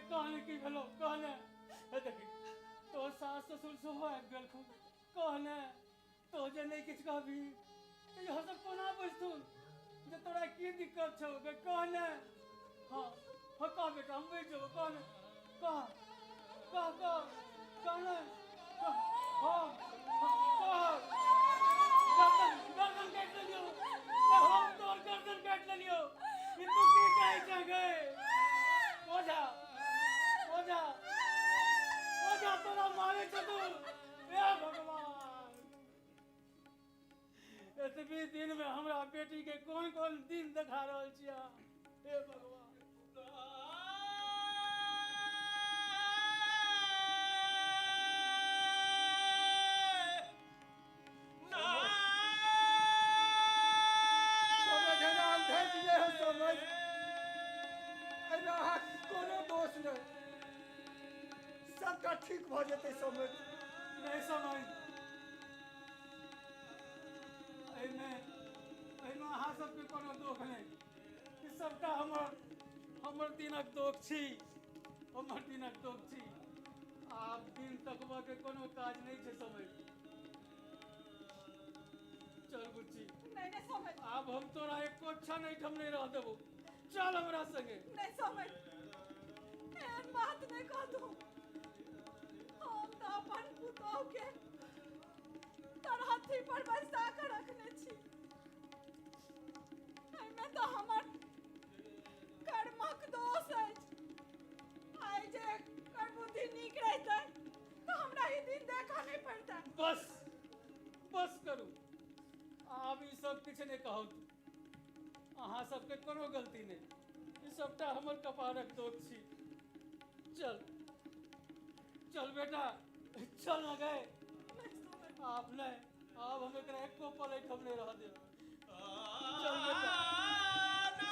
Speaker 9: कहने की भेलो, कहने देखी तो सास ससुर सेहो आबि गेलखुन। कहने तो जे नहीं किछ कहबी तो यह सब कोना बुझथुन जे तोरा की दिक्कत छौ। कहने हाँ कह बेटा, हम बुझ जेबो। कहने कहने हाँ गर्दन काट लेलियो, हम तोर गर्दन काट लेलियो। ई तू की कहै छै गे? ओझा तोरा मारे छौ तू। हे भगवान, एतबी दिन में हमरा बेटी के कोन कोन दिन देखा रहल छियै। हे भगवान,
Speaker 5: कोनो दोष नहीं, सबका ठीक भ जेतै। समझ
Speaker 9: नहीं समझ, एहिमे अहाँ सबके कोनो दोष नहीं। ई सबटा हमर दिनक दोष छी, हमर दिनक दोष छी। आब दिन तकबा के कोनो काज नहीं छै। समझ चल बुच्ची,
Speaker 3: नहीं समझ,
Speaker 9: आब हम तोरा एको क्षण एहिठाम नहीं रह देबो। चल हमरा संगे।
Speaker 3: नहीं समझ, एहन बात नहीं कह दू। हम तो अपन पुतोह के तरहथी पर बैसा कर रखने छी। एहिमे तो हमर कर्मक दोष अछि। आइ जे कर बुद्धि नीक रहितै तो हमरा ई दिन देखा नहीं पड़तै।
Speaker 9: बस करू, आब ई सब किछ नहीं कहू। अहाँ सबके कोनो गलती नहीं, ई सबटा हमर कपारक दोष छी। चल बेटा, चल न गए। आप नहीं, अब हम एकरा एको पल एहिठाम नहीं रह देब। चल बेटा, चल।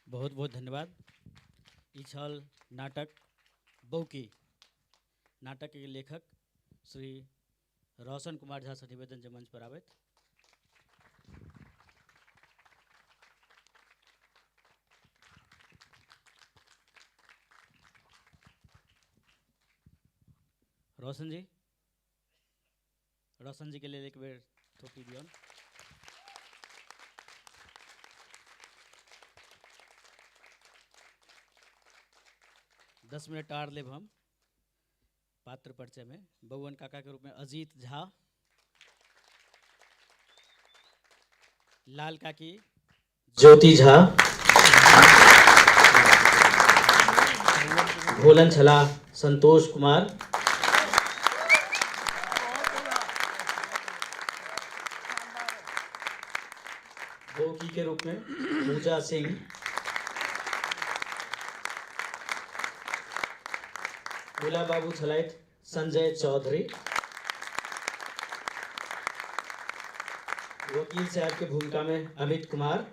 Speaker 1: बहुत बहुत धन्यवाद। ई छल नाटक बौकी। नाटक के लेखक श्री रोशन कुमार झा से निवेदन जे मंच पर आबैत। रोशन जी के लिए एक बेर थोपी दियौन। दस मिनट आर लेब हम पात्र परिचय में। बउवन काका के रूप में अजीत झा, लाल काकी ज्योति झा, खोलन छला संतोष कुमार। बोकी के रूप में पूजा सिंह। भोला बाबू छलाइत संजय चौधरी। वकील साहब की भूमिका में अमित कुमार।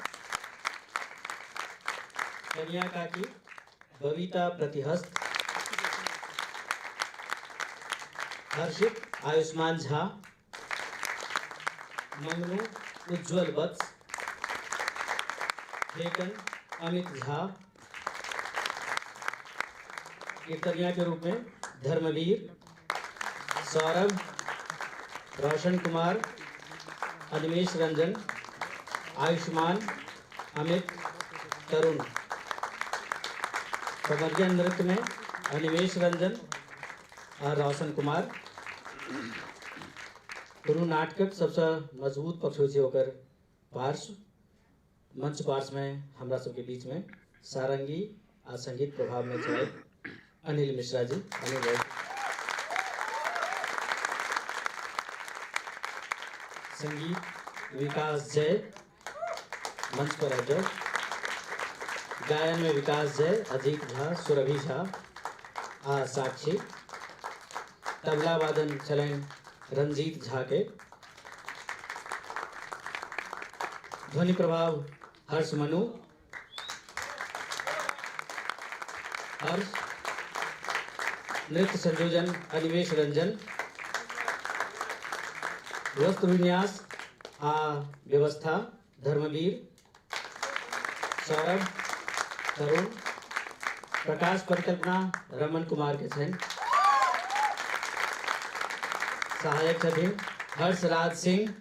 Speaker 1: कन्या काकी बबीता प्रतिहस्त। हर्षित आयुष्मान झा। मंगनू उज्ज्वल वत्स। लेखन अमित झा। कीर्तनिया के रूप में धर्मवीर। सौरभ, रोशन कुमार, अनिमेश रंजन, आयुष्मान, अमित, तरुण। कमरिया नृत्य में अनिमेश रंजन और रोशन कुमार। गुरु नाटक सबसे मजबूत पक्ष हो होकर पार्श्व मंच पार्श्व में हमरा सबके बीच में सारंगी आ संगीत प्रभाव में चलाए अनिल मिश्रा जी। अनिल भाई संगीत विकास जय, मंच पर अजय। गायन में विकास जय, अजीत झा, सुरभि झा आ साक्षी। तबला वादन चलन रंजीत झा के। ध्वनि प्रभाव हर्ष मनु। हर्ष। नृत्य संयोजन अनिमेश रंजन। वस्त्र विन्यास आ व्यवस्था धर्मवीर। सौरभ, तरुण। प्रकाश परिकल्पना रमन कुमार के छन। सहायक छथिन हर्षराज सिंह।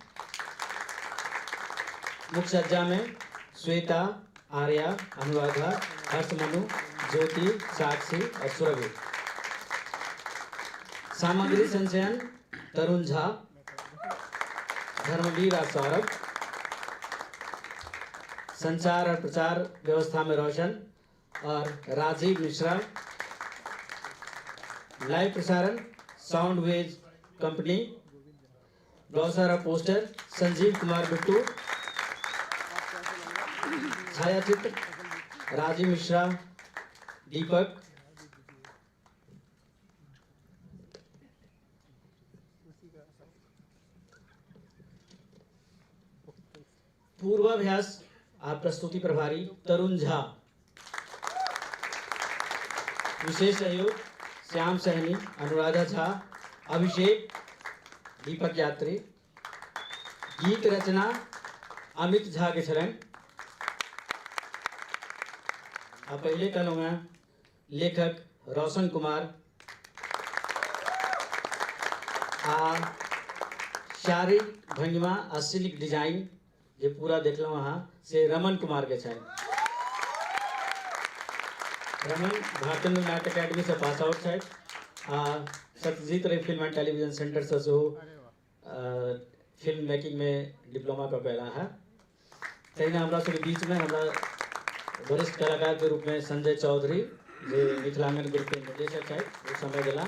Speaker 1: मुख्य सज्जा में श्वेता, आर्या, अनुराधा, हर्ष मनु, ज्योति, साक्षी और सुरभि। सामग्री संचयन तरुण झा, धर्मवीर और सौरभ। संचार और प्रचार व्यवस्था में रोशन और राजीव मिश्रा। लाइव प्रसारण साउंड वेज कंपनी। ब्राउजर और पोस्टर संजीव कुमार बिट्टू। छायाचित्र राजीव मिश्रा, दीपक। पूर्वाभ्यास और प्रस्तुति प्रभारी तरुण झा। विशेष सहयोग श्याम सहनी, अनुराधा झा, अभिषेक, दीपक यात्री। गीत रचना अमित झा के शरण। पहले कहूँगा लेखक रोशन कुमार। शारीरिक भंगिमा अश्लील डिजाइन जे पूरा देख लो वहाँ से रमन कुमार के छन। रमन भारतीय नाट्य अकादमी से पास आउट है। सत्यजीत रे फिल्म एंड टेलीविजन सेंटर से फिल्म मेकिंग में डिप्लोमा का पहला है। तैना हमरा सबके बीच में हमरा वरिष्ठ कलाकार के रूप में संजय चौधरी जो मिथिलांगन ग्रुप के निर्देशक है वो समय दिला।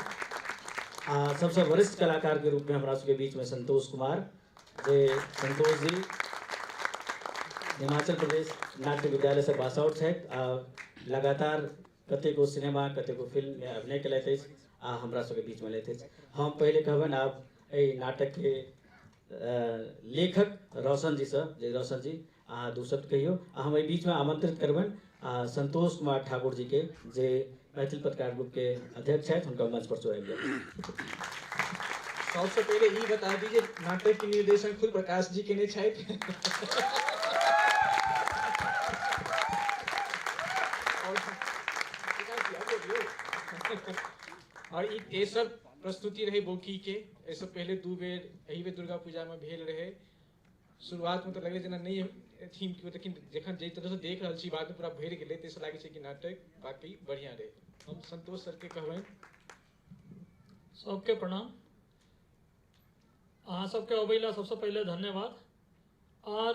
Speaker 1: सबसे वरिष्ठ कलाकार के रूप में हमारा सबके बीच में संतोष कुमार जे संतोष जी हिमाचल प्रदेश नाट्य विद्यालय से पास आउट है। लगातार कतेको सिनेमा कतेको फिल्म में अभिनय कलैत हमरा सबके बीच में लेते। हम पहले कहबन आप नाटक के लेखक रोशन जी से जे रोशन जी दू शब्द कहियो। हम बीच में आमंत्रित करबन संतोष कुमार ठाकुर जी के जे मैथिल पत्रकार ग्रुप के अध्यक्ष हैं उनका मंच पर चुराएंगे।
Speaker 10: सबसे पहले ये बता दीजिए नाटक के निर्देशन खुद प्रकाश जी के ने और ये सब प्रस्तुति रहे बोकी के ऐसे पहले दू बेर यही बेर दुर्गा पूजा में भेल रहे। शुरुआत में तो लगे जना नहीं थीम की, लेकिन जखन जे तरह से देख रहा छी बाद में पूरा भर गए तो लगे कि नाटक बाकी बढ़िया रहे। हम संतोष सर के कहबन।
Speaker 11: सबके प्रणाम। अहाँ सबके अबैला सबसे पहले धन्यवाद। और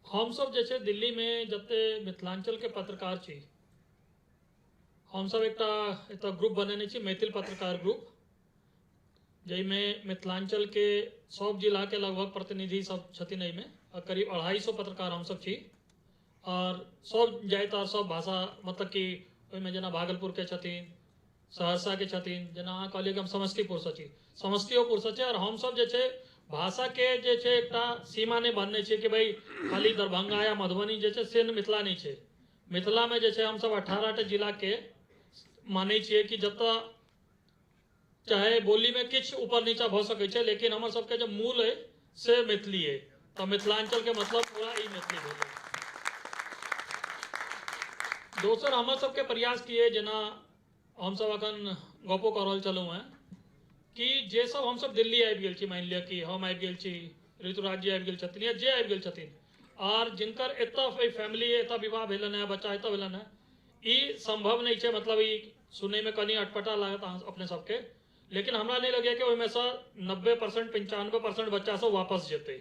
Speaker 11: हम सब जैसे दिल्ली में जते मिथिलांचल के पत्रकार छी हम सब एक ग्रुप बनेने छी मैथिल पत्रकार ग्रुप, जाहिमे मिथिलांचल के सब जिला के लगभग प्रतिनिधि सब छथिन। एहिमे करीब 250 पत्रकार हम सब छी और सब जाति और सब भाषा, मतलब कि ओहिमे जेना भागलपुर के छथिन, सहरसा के छथिन, जेना अहाँ कहलियै कि हम समस्तीपुर से छी, समस्तीपुर से छै। और हम सब जे छै भाषा के जे छै एकटा सीमा नहीं बांधने छियै कि भाई खाली दरभंगा या मधुबनी जे छै से मिथिला नहीं छै। मिथिला में जे छै हम सब 18टा जिला के मानै छियै कि जतऽ चाहे बोली में किछ ऊपर नीचा भ सकै छै, लेकिन हमर सबके जो मूल है से मैथिली है। तो मिथिलांचल के मतलब पूरा ई मैथिली भेलै। दोसर हमर सबके प्रयास किए, जेना हम सब अखन गपो कऽ रहल छलहुँ हैं कि जे सब हम सब दिल्ली आबि गेल छी, मान लिअ कि हम आबि गेल छी, ऋतुराज जी आबि गेल छथिन या जे आबि गेल छथिन, और जिनकर एतऽ फैमिली एतऽ विवाह भेलन है, बच्चा एतऽ भेलन है, ई संभव नहीं छै। मतलब ई सुनै में कनी अटपटा लागत अहाँ अपने सबके, लेकिन हमरा नहीं लगे कि ओहिमे सँ 90% 95% बच्चा सब वापस जेतै,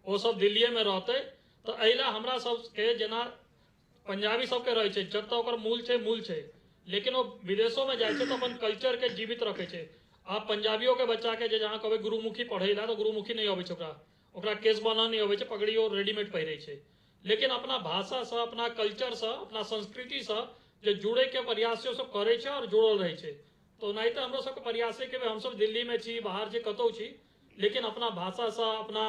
Speaker 11: ओ सब दिल्लीए में रहतै। तो एहि लए हमरा सबके जेना पंजाबी सबके रहै छै, जतऽ ओकर मूल छै, लेकिन वो विदेशों में जाइ छै तो अपन कल्चर के जीवित रखै छै। आप पंजाबियों के बच्चा के जहाँ कहबै गुरुमुखी पढ़ै लए, तो गुरुमुखी नहीं अबै छै, ओकरा केस बान्हऽ नहीं अबै छै, पगड़ी ओ रेडीमेड पहिरै छै। लेकिन अपना भाषा से, अपना कल्चर से, अपना संस्कृति से जे जुड़े के प्रयास से सब करे छै और जुड़ल रहे छै। तो नहीं तो हमरो सबके प्रयास है कि हम सब दिल्ली में छी, बाहर छी, कतौ छी, लेकिन अपना भाषा से, अपना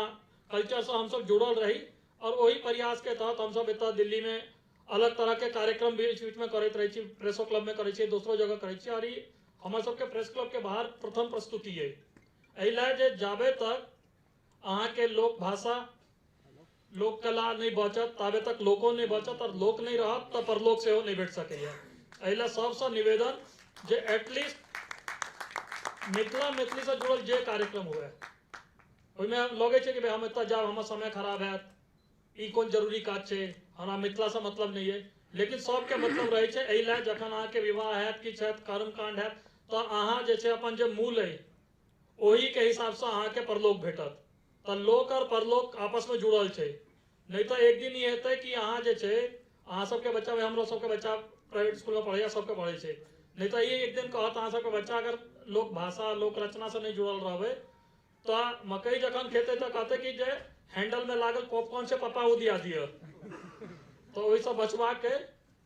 Speaker 11: कल्चर से हम सब जुड़ल रही। और वही प्रयास के तहत हम सब एतऽ दिल्ली में अलग तरह के कार्यक्रम बीच बीच में करैत रहे छी, प्रेसो क्लब में करै छी, दोसरो जगह करै छी। और ई हमर सबके प्रेस क्लब के बाहर प्रथम प्रस्तुति है। एहि लए जे जाबे तक अहाँ के लोक भाषा, लोक कला नहीं बचत, ताबे तक लोको नहीं बचत, और लोक नहीं रहत तो परलोक सेहो नहीं भेट सकैया। एहि लए सबसे निवेदन जे एटलीस्ट मैथिली से जुड़ल जे कार्यक्रम हुए, ओहिमे लगे छै कि भाई हम एतऽ जाब, हमर समय खराब हैत, ई कोन जरूरी काज छै, हमरा मिथिला से मतलब नहीं है। लेकिन सबके मतलब रहे छै। एहि लए जखन अहाँ के विवाह हैत, किछु हैत, कर्मकांड हैत, तो अहाँ जे छै अपन जे मूल है ओही के हिसाब से अहाँ के परलोक भेटत। तो लोक और परलोक आपस में जुड़ल छै। नहीं तो एक दिन ई हेतै कि अहाँ जे छै, अहाँ सबके बच्चा, हमरो सबके बच्चा प्राइवेट स्कूल में पढ़ैया, सबके पढ़ै छै, नहीं तो ये एक दिन कहत अहाँ सबके बच्चा अगर लोक भाषा, लोक रचना से नहीं जुड़ल रहबै, तो मकई जखन खेते तो कहते कि जे हैंडल में लागल पॉपकॉर्न से पप्पा उ दिया दिया। तो ओहि से बचवा के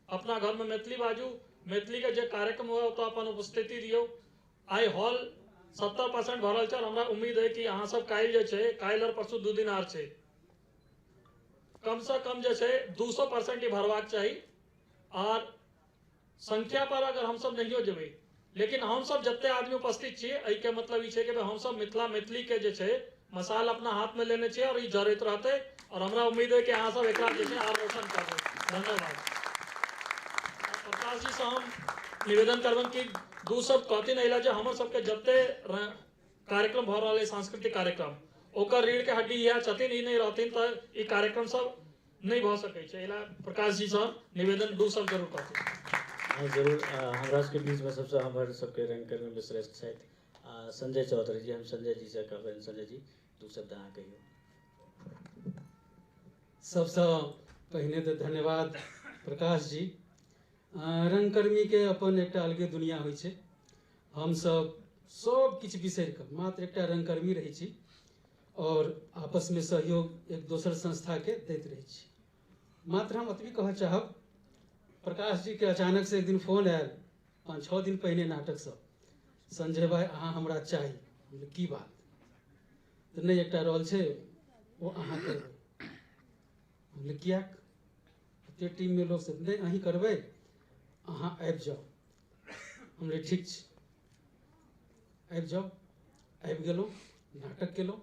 Speaker 11: अपना घर में मैथिली बाजू, मैथिली के जे कार्यक्रम हुए तो अपन उपस्थिति दियौ। आई हॉल 70% भरल छै, और हमरा उम्मीद है कि अहाँ सब काल्हि जे छै, काल्हि और परसू 2 दिन आर छै, कम से कम जे छै 200% ही भरवाक चाही। और संख्या पर अगर हम सब नहियो जेबै, लेकिन हम सब जते आदमी उपस्थित छियै, एहि के मतलब ई छै कि हम सब मैथिली के जे छै मसाल अपना हाथ में लेने छियै, और ई जरैत रहतै। और हमरा उम्मीद है कि अहाँ सब एकरा जे छै आर रोशन करबै। धन्यवाद। प्रकाश जी से हम निवेदन करबन कि दू सब कहथिन एहि लए जे हमर सबके जते कार्यक्रम भऽ रहल है, सांस्कृतिक कार्यक्रम, ओकर रीढ़ के हड्डी इएह छथिन। ई नहीं रहथिन तो ई कार्यक्रम सब नहीं भऽ सकै छै। एहि लए प्रकाश जी से निवेदन दू सब जरूर कहथिन।
Speaker 1: जरूर। हमरा सबके बीच में सबसे हमर सबके रंगकर्मी में श्रेष्ठ छथि संजय चौधरी जी। हम संजय जी से कहबनि, संजय जी 2 शब्द अहाँ कहियौ।
Speaker 9: सबसे पहिने तो धन्यवाद प्रकाश जी। रंगकर्मी के अपन एकटा अलगे दुनिया होइ छै। हम सब किछु बिसरि कऽ मात्र एकटा रंगकर्मी रहै छी, और आपस में सहयोग एक दोसर संस्था के दैत रहै छी। मात्र हम एतबी कहऽ चाहब, प्रकाश जी के अचानक से एक दिन फोन आयल 5-6 दिन पहिने नाटक से, संजय भाई अहाँ हमरा चाही। की बात? तो नहीं एकटा रोल छै वो अहाँ करबै। हमने कियाक? एते टीम में लोग सब नहीं अहीं करबै, अहाँ आबि जाओ। हमने ठीक छै, आबि जाओ। आबि गेलहुँ, नाटक केलहुँ।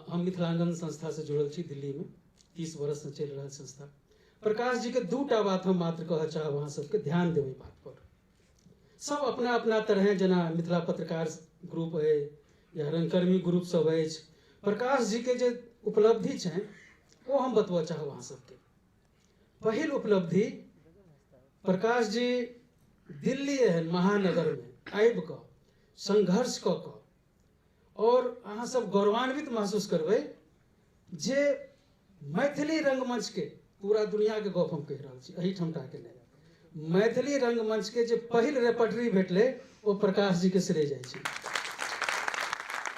Speaker 9: हम मिथिलांगन संस्था से जुड़ल छी दिल्ली में, 30 वर्ष से चलि रहल संस्था। प्रकाश जी के 2टा बात हम मात्र कहऽ चाहब, अहाँ सबके ध्यान देबै बात पर। सब अपना अपना तरह, जेना मिथिला पत्रकार ग्रुप है या रंगकर्मी ग्रुप सब अछि, प्रकाश जी के जे उपलब्धि छै वो हम बतबऽ चाहब अहाँ सबके। पहिल उपलब्धि, प्रकाश जी दिल्ली एहन महानगर में आबि कऽ संघर्ष कऽ कऽ, और अहाँ सब गौरवान्वित महसूस करबै जे मैथिली रंगमंच के पूरा दुनिया के गप हम कहि रहल छी, एहिठाम टा के नहि, मैथिली रंगमंच के जे पहिल रेपर्टरी भेटले वो प्रकाश जी के श्रेय जाइ छै,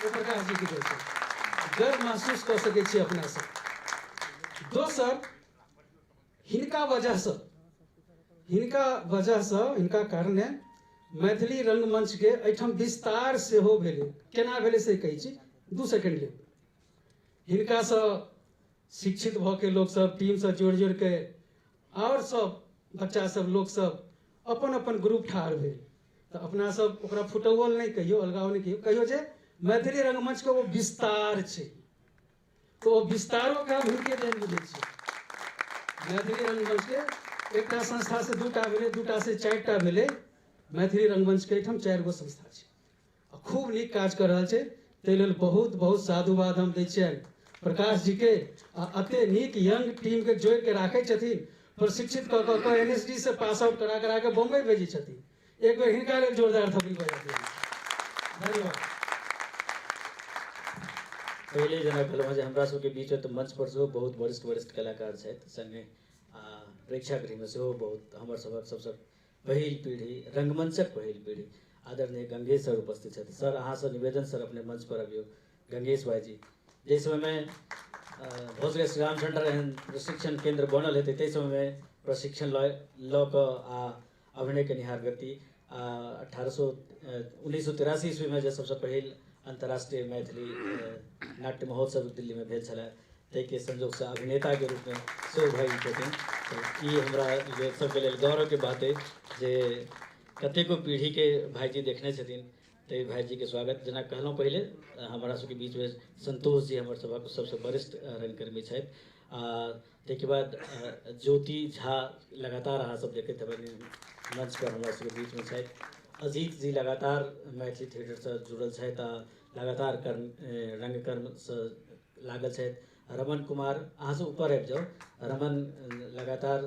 Speaker 9: वो प्रकाश जी के जाइ छै, गर्व महसूस कऽ सकै छी अपना सब। दोसर हिनका वजहसँ हिनका कारणे मैथिली रंगमंच के एहिठाम विस्तार सेहो भेलै। केना भेलै से कहै छी, 2 सेकंड लेब। हिनकासँ शिक्षित भऽ के लोक सब टीम से जोड़ि के और सब बच्चा सब लोक सब अपन अपन ग्रुप ठाढ़ भेल। तऽ अपना सब ओकरा फुटौल नहीं कहियो, अलगाव नहीं कहियो जे मैथिली रंगमंच के वो विस्तार छै, तो वो विस्तारों का हिनके देन मिलै छै। मैथिली रंगमंच के एकटा संस्था से 2टा भेलै, 2टा से 4टा भेलै। मैथिली रंगमंच के एहिठाम 4 गो संस्था छै आ खूब नीक काज कर रहल छै। ताहि लेल बहुत बहुत साधुवाद हम दै छियनि प्रकाश जी के। आ अते नीक यंग टीम के जोड़ के राखै छथिन, प्रशिक्षित कऽ कऽ NSD से पास आउट करा के बम्बई भेजै छथिन। एक बेर हिनका लेल जोरदार थप्पड़ी बजा दियौ। धन्यवाद।
Speaker 1: पहले जना कहलहुँ जे हमरा सबके बीच तऽ मंच पर सेहो बहुत वरिष्ठ कलाकार छथि, संगे प्रेक्षागृहमे सेहो बहुत हमर सभक सबसँ पहिल पीढ़ी, रंगमंचक पहिल पीढ़ी आदरणीय गंगेश सर उपस्थित छथि। सर अहाँसँ निवेदन, सर अपने मंच पर अबियौ। गंगेश भाई जी, जाहि समयमे भऽ सकै श्री रामचंद्र एहन प्रशिक्षण केंद्र बनल हेतै, ताहि समयमे प्रशिक्षण लऽ कऽ आ अभिनय केनिहार व्यक्ति 1983 ईस्वीमे जे सबसँ पहिल अंतर्राष्ट्रीय मैथिली नाट्य महोत्सव दिल्ली में भेल छलै, ताहिके संजोगसँ अभिनेता के रूप में सेहो भाई छथिन। ई हमरा सबके लेल गौरव के बात है जे कतेको पीढ़ी के भाईजी देखने छथिन। ताहि भाईजी के स्वागत। जेना कहलहुँ पहले हमरा सबके बीच में संतोष जी हमर सभक सबसँ वरिष्ठ रंगकर्मी छथि। ताहिके बाद ज्योति झा लगातार अहाँ सब देखैत हेबै मंच पर हमरा सबके बीच में छथि। अजीत जी लगातार मैथिली थिएटर से जुड़ल छथि आ लगातार रंगकर्म से लागल छथि। रमन कुमार, अहाँ से ऊपर आबि जाउ। रमन लगातार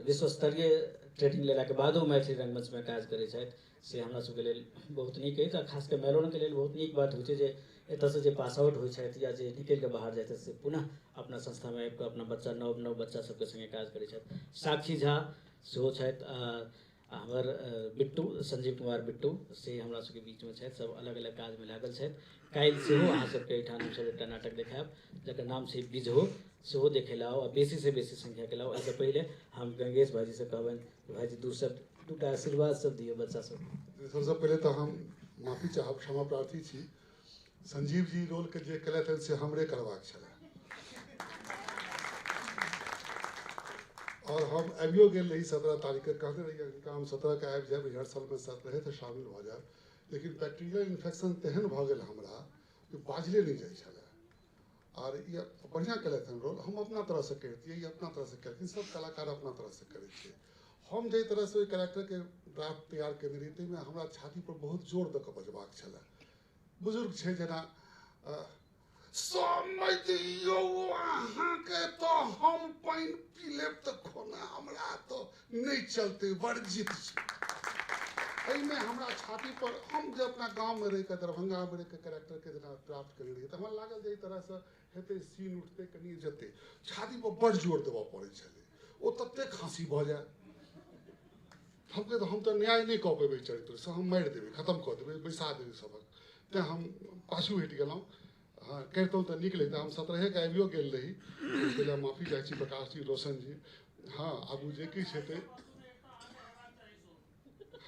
Speaker 1: विश्व स्तरीय ट्रेनिंग लेलाके बादो मैथिली रंगमंच में काज करै छथि, से हमरा सबके लेल बहुत नीक अछि। आ खास के मेलोनके लेल बहुत नीक बात होइ छै जे एतऽसँ जे पास आउट होइ छथि या जे निकलि कऽ बाहर जाइ छथि से पुनः अपना संस्थामे आबि कऽ अपना बच्चा नव बच्चा सबके संगे काज करै छथि। साक्षी झा सेहो छथि, हमर बिट्टू, संजीव कुमार बिट्टू से हमरा सबके बीचमे छथि। सब अलग अलग काजमे लागल छथि। काल्हि सेहो अहाँ सबके एहिठाम हमसब एकटा नाटक देखायब जकर नाम छै बिझो, सेहो देखै लए आउ आ बेसी से बेसी संख्याके लाउ। एहिसँ पहिले हम गंगेश भाईजी से कहबनि भाईजी दूटा आशीर्वाद सब दियौ बच्चा सब।
Speaker 12: सबसे पहले तो हम माफी चाहब, क्षमा प्रार्थी छी। संजीव जी रोल के जे केलथि से हमरे करबाक छलै और हम आबियो गेल रही 17 तारीख के, कहने रहिए कि हम 17 के आबि जाएब, रिहर्सल में सब रहे तो शामिल भऽ जाएब, लेकिन बैक्टीरियल इन्फेक्शन तेहन भऽ गेल हमरा कि बाजले नहीं जाइ छलै। और ये बढ़िया केलथि हन रोल, हम अपना तरह से करतियै, ये अपना तरह से केलखिन। सब कलाकार अपना तरह से करै छै। हम जाहि तरह से ओहि कैरेक्टर के ड्राफ्ट तैयार केने रही ताहिमे हमरा छाती पर बहुत जोर दऽ कऽ बजबाक छलै। बुजुर्ग छै जेना समय दियौ अहाँके तो हम पानि पी लेब तऽ खोना हमरा तो नहीं चलते, वर्जित छै। एहिमे हमरा छाती पर, हम जे अपना गाँव में रहि कऽ दरभंगा में रहि कऽ कैरेक्टर के जेना ड्राफ्ट केने रहियै तऽ हमरा लागल जे एहि तरह से हेतै, सीन उठतै, कनि जेतै, छाती पर बड़ जोर देबऽ पड़ै छलै। ओ ततेक हँसी भऽ जाए, हम तो न्याय नहीं कऽ पेबै चरित्र से, हम मारि देबै, खत्म कऽ देबै, बैसा देबै सबक। तेँ हम पाछू हटि गेलहुँ। हाँ करितहुँ तऽ नीक लगितै। हम 17 के आबियो गेल रही, पहिले माफी चाहै छी प्रकाश जी, रोशन जी। हाँ आगू जे किछु हेतै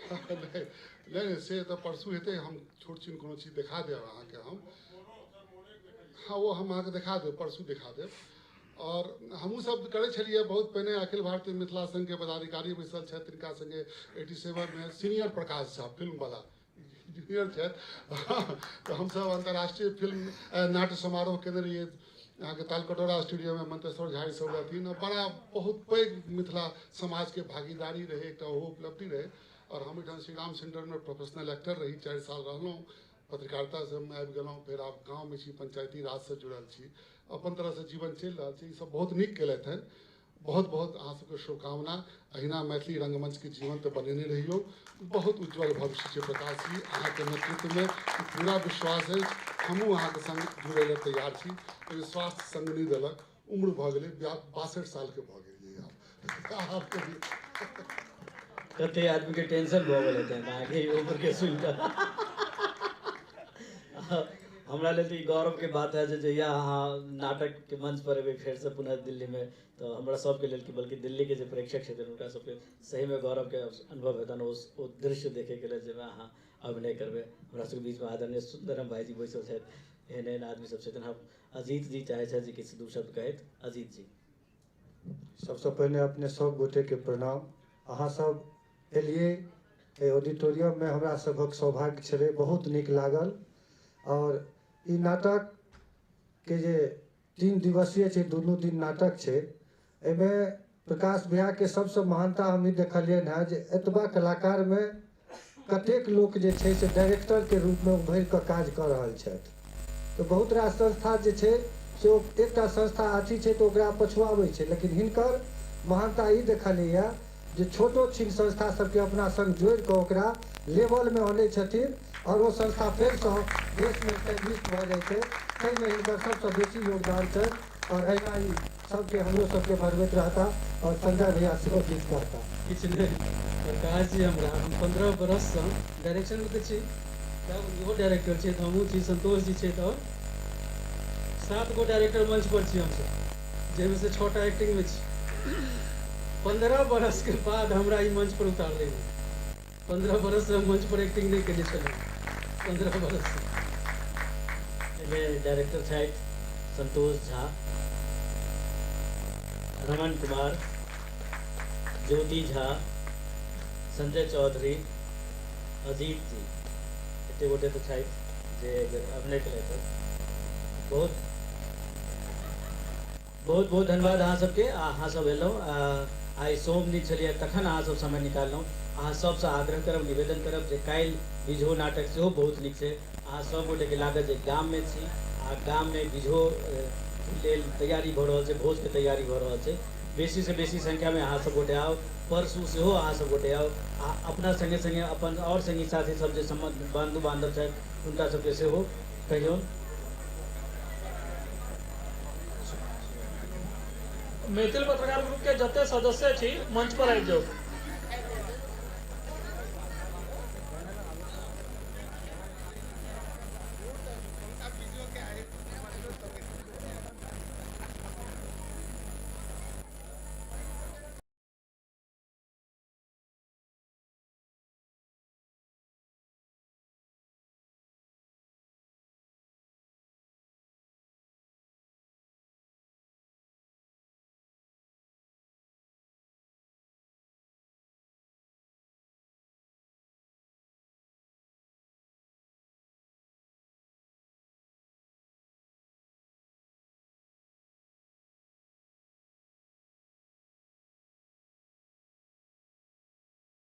Speaker 12: नहीं से तऽ परसू हेतै। हम छोट छीन कोनो चीज देखा देब अहाँके हम। हाँ वो हम अहाँके देखा देब, परसू देखा देब। और हमहूँ सब करै छलियै बहुत पहिने। अखिल भारतीय मिथिला संघ के पदाधिकारी बैसल छथि, तिनका संगे 87 में सीनियर प्रकाश झा फिल्म वाला जूनियर छथि। तो हमसब अंतर्राष्ट्रीय फिल्म नाट्य समारोह केने रहियै अहाँके तालकटोरा स्टूडियो में। मंतेश्वर झा सब रहथिन। बड़ा बहुत पैघ मिथिला समाज के भागीदारी रहे, एकटा ओहो उपलब्धि रहे। और हम एहिठाम श्री राम सेंटर में प्रोफेशनल एक्टर रही, 4 साल रहलहुँ। पत्रकारिता से हम आबि गेलहुँ, फिर आब गाँव में छी, पंचायती राज से जुड़ल छी, अपन तरह से जीवन चलि रहल छै। ई सब बहुत नीक केलथि हैं। बहुत बहुत अहाँ सबके शुभकामना। अहिना मैथिली रंगमंच के जीवन तो बनेने रहियो। बहुत उज्जवल भविष्य छै प्रकाश जी अहाँ के नेतृत्व में, पूरा विश्वास है। हमहूँ अहाँ के संग जुड़े ला तैयार छी। स्वास्थ्य संग नहीं देलक, उम्र भऽ गेलै, 62 साल के भऽ गेलियै आब।
Speaker 13: कते आदमी के टेंशन भऽ गेल हेतै अहाँके ई उम्र के सुनि कऽ हमरा लेल तऽ ई गौरव के बात है जे जहिया अहाँ नाटक के मंच पर एबै फेर से पुनः दिल्ली में तो हमरा सबके लेल कि बल्कि दिल्ली के जे प्रेक्षक छथिन हुनका सबके सही में गौरव के अनुभव हेतनि ओ दृश्य देखे के लेल जाहिमे अहाँ अभिनय करबै। हमरा सबके बीच में आदरणीय सुंदरम भाईजी बैसल छथि, एहन एहन आदमी सब छथिन। हम अजीत जी चाहे छथि जे किछु दू शब्द कहैत। अजीत जी।
Speaker 5: सबसे पहले अपने सब गोटे के प्रणाम। अहाँ सब एलिए एहि ऑडिटोरियम में हमरा सबक सौभाग्य छलै, बहुत नीक लागल। और ई नाटक के जे 3 दिवसीय छै, दुनू दिन नाटक छै, एहिमे प्रकाश भैया के सबसे महानता हम ई देखलियनि हैं जे एतबा कलाकार में कतेक लोक जे छै से डायरेक्टर के रूप में उभरि कऽ काज कऽ रहल छथि। तो बहुत रास संस्था जे छै से एकटा संस्था आठी छै तो ओकरा पछुआबै छै, लेकिन हिनकर महानता ई देखलियै जे छोटो छिन संस्था सबके अपना संग जोड़ि कऽ ओकरा लेवल में आनै छथिन और वो संस्था फेर सँ देश में एस्टैब्लिश भऽ जाइ छै। ताहिमे हिनकर सबसँ बेसी योगदान छै और अहिना ई सबके हमरो सबके बढ़बैत रहता और संजय भैया सेहो किछु कहता।
Speaker 9: किछु नहीं प्रकाश जी, हमरा हम 15 बरस से डायरेक्शन में छी, इहो डायरेक्टर छै, हमहूँ छी, संतोष जी छै, तो 7 गो डायरेक्टर मंच पर छी हमसब, जाहिमे से 6टा एक्टिंग में छी। 15 बरस के बाद हमरा ई मंच पर उतारले। 15 बरस से हम मंच पर एक्टिंग नहीं केने छलहुँ, 15 बरस से।
Speaker 13: डायरेक्टर छथि संतोष झा, रमन कुमार, ज्योति झा, संजय चौधरी, अजीत जी, एते गोटे तो छथि जे अभिनय केलथि। बहुत बहुत बहुत धन्यवाद अहाँ सबके। अहाँ सब एलहुँ, आइ सोम दिन छलियै तखन अहाँ सब समय निकाललहुँ। अहाँ सबसँ आग्रह करब, निवेदन करब जे काल्हि बिझो नाटक सेहो बहुत नीक छै। अहाँ सब गोटे के लागत जे गाम में छी आ गाम में बिझो लेल तैयारी भऽ रहल छै, भोज के तैयारी भऽ रहल छै। बेसी से बेसी संख्या में अहाँ सब गोटे आउ। परसू सेहो अहाँ सब गोटे आउ। अपना संगे संगे अपन और संगी साथी सब जे सम्बन्ध बंधु बांधव छथि हुनका सबके सेहो कहियौन।
Speaker 11: मैथिल पत्रकार ग्रुप के जते सदस्य छी मंच पर आबि जाओ।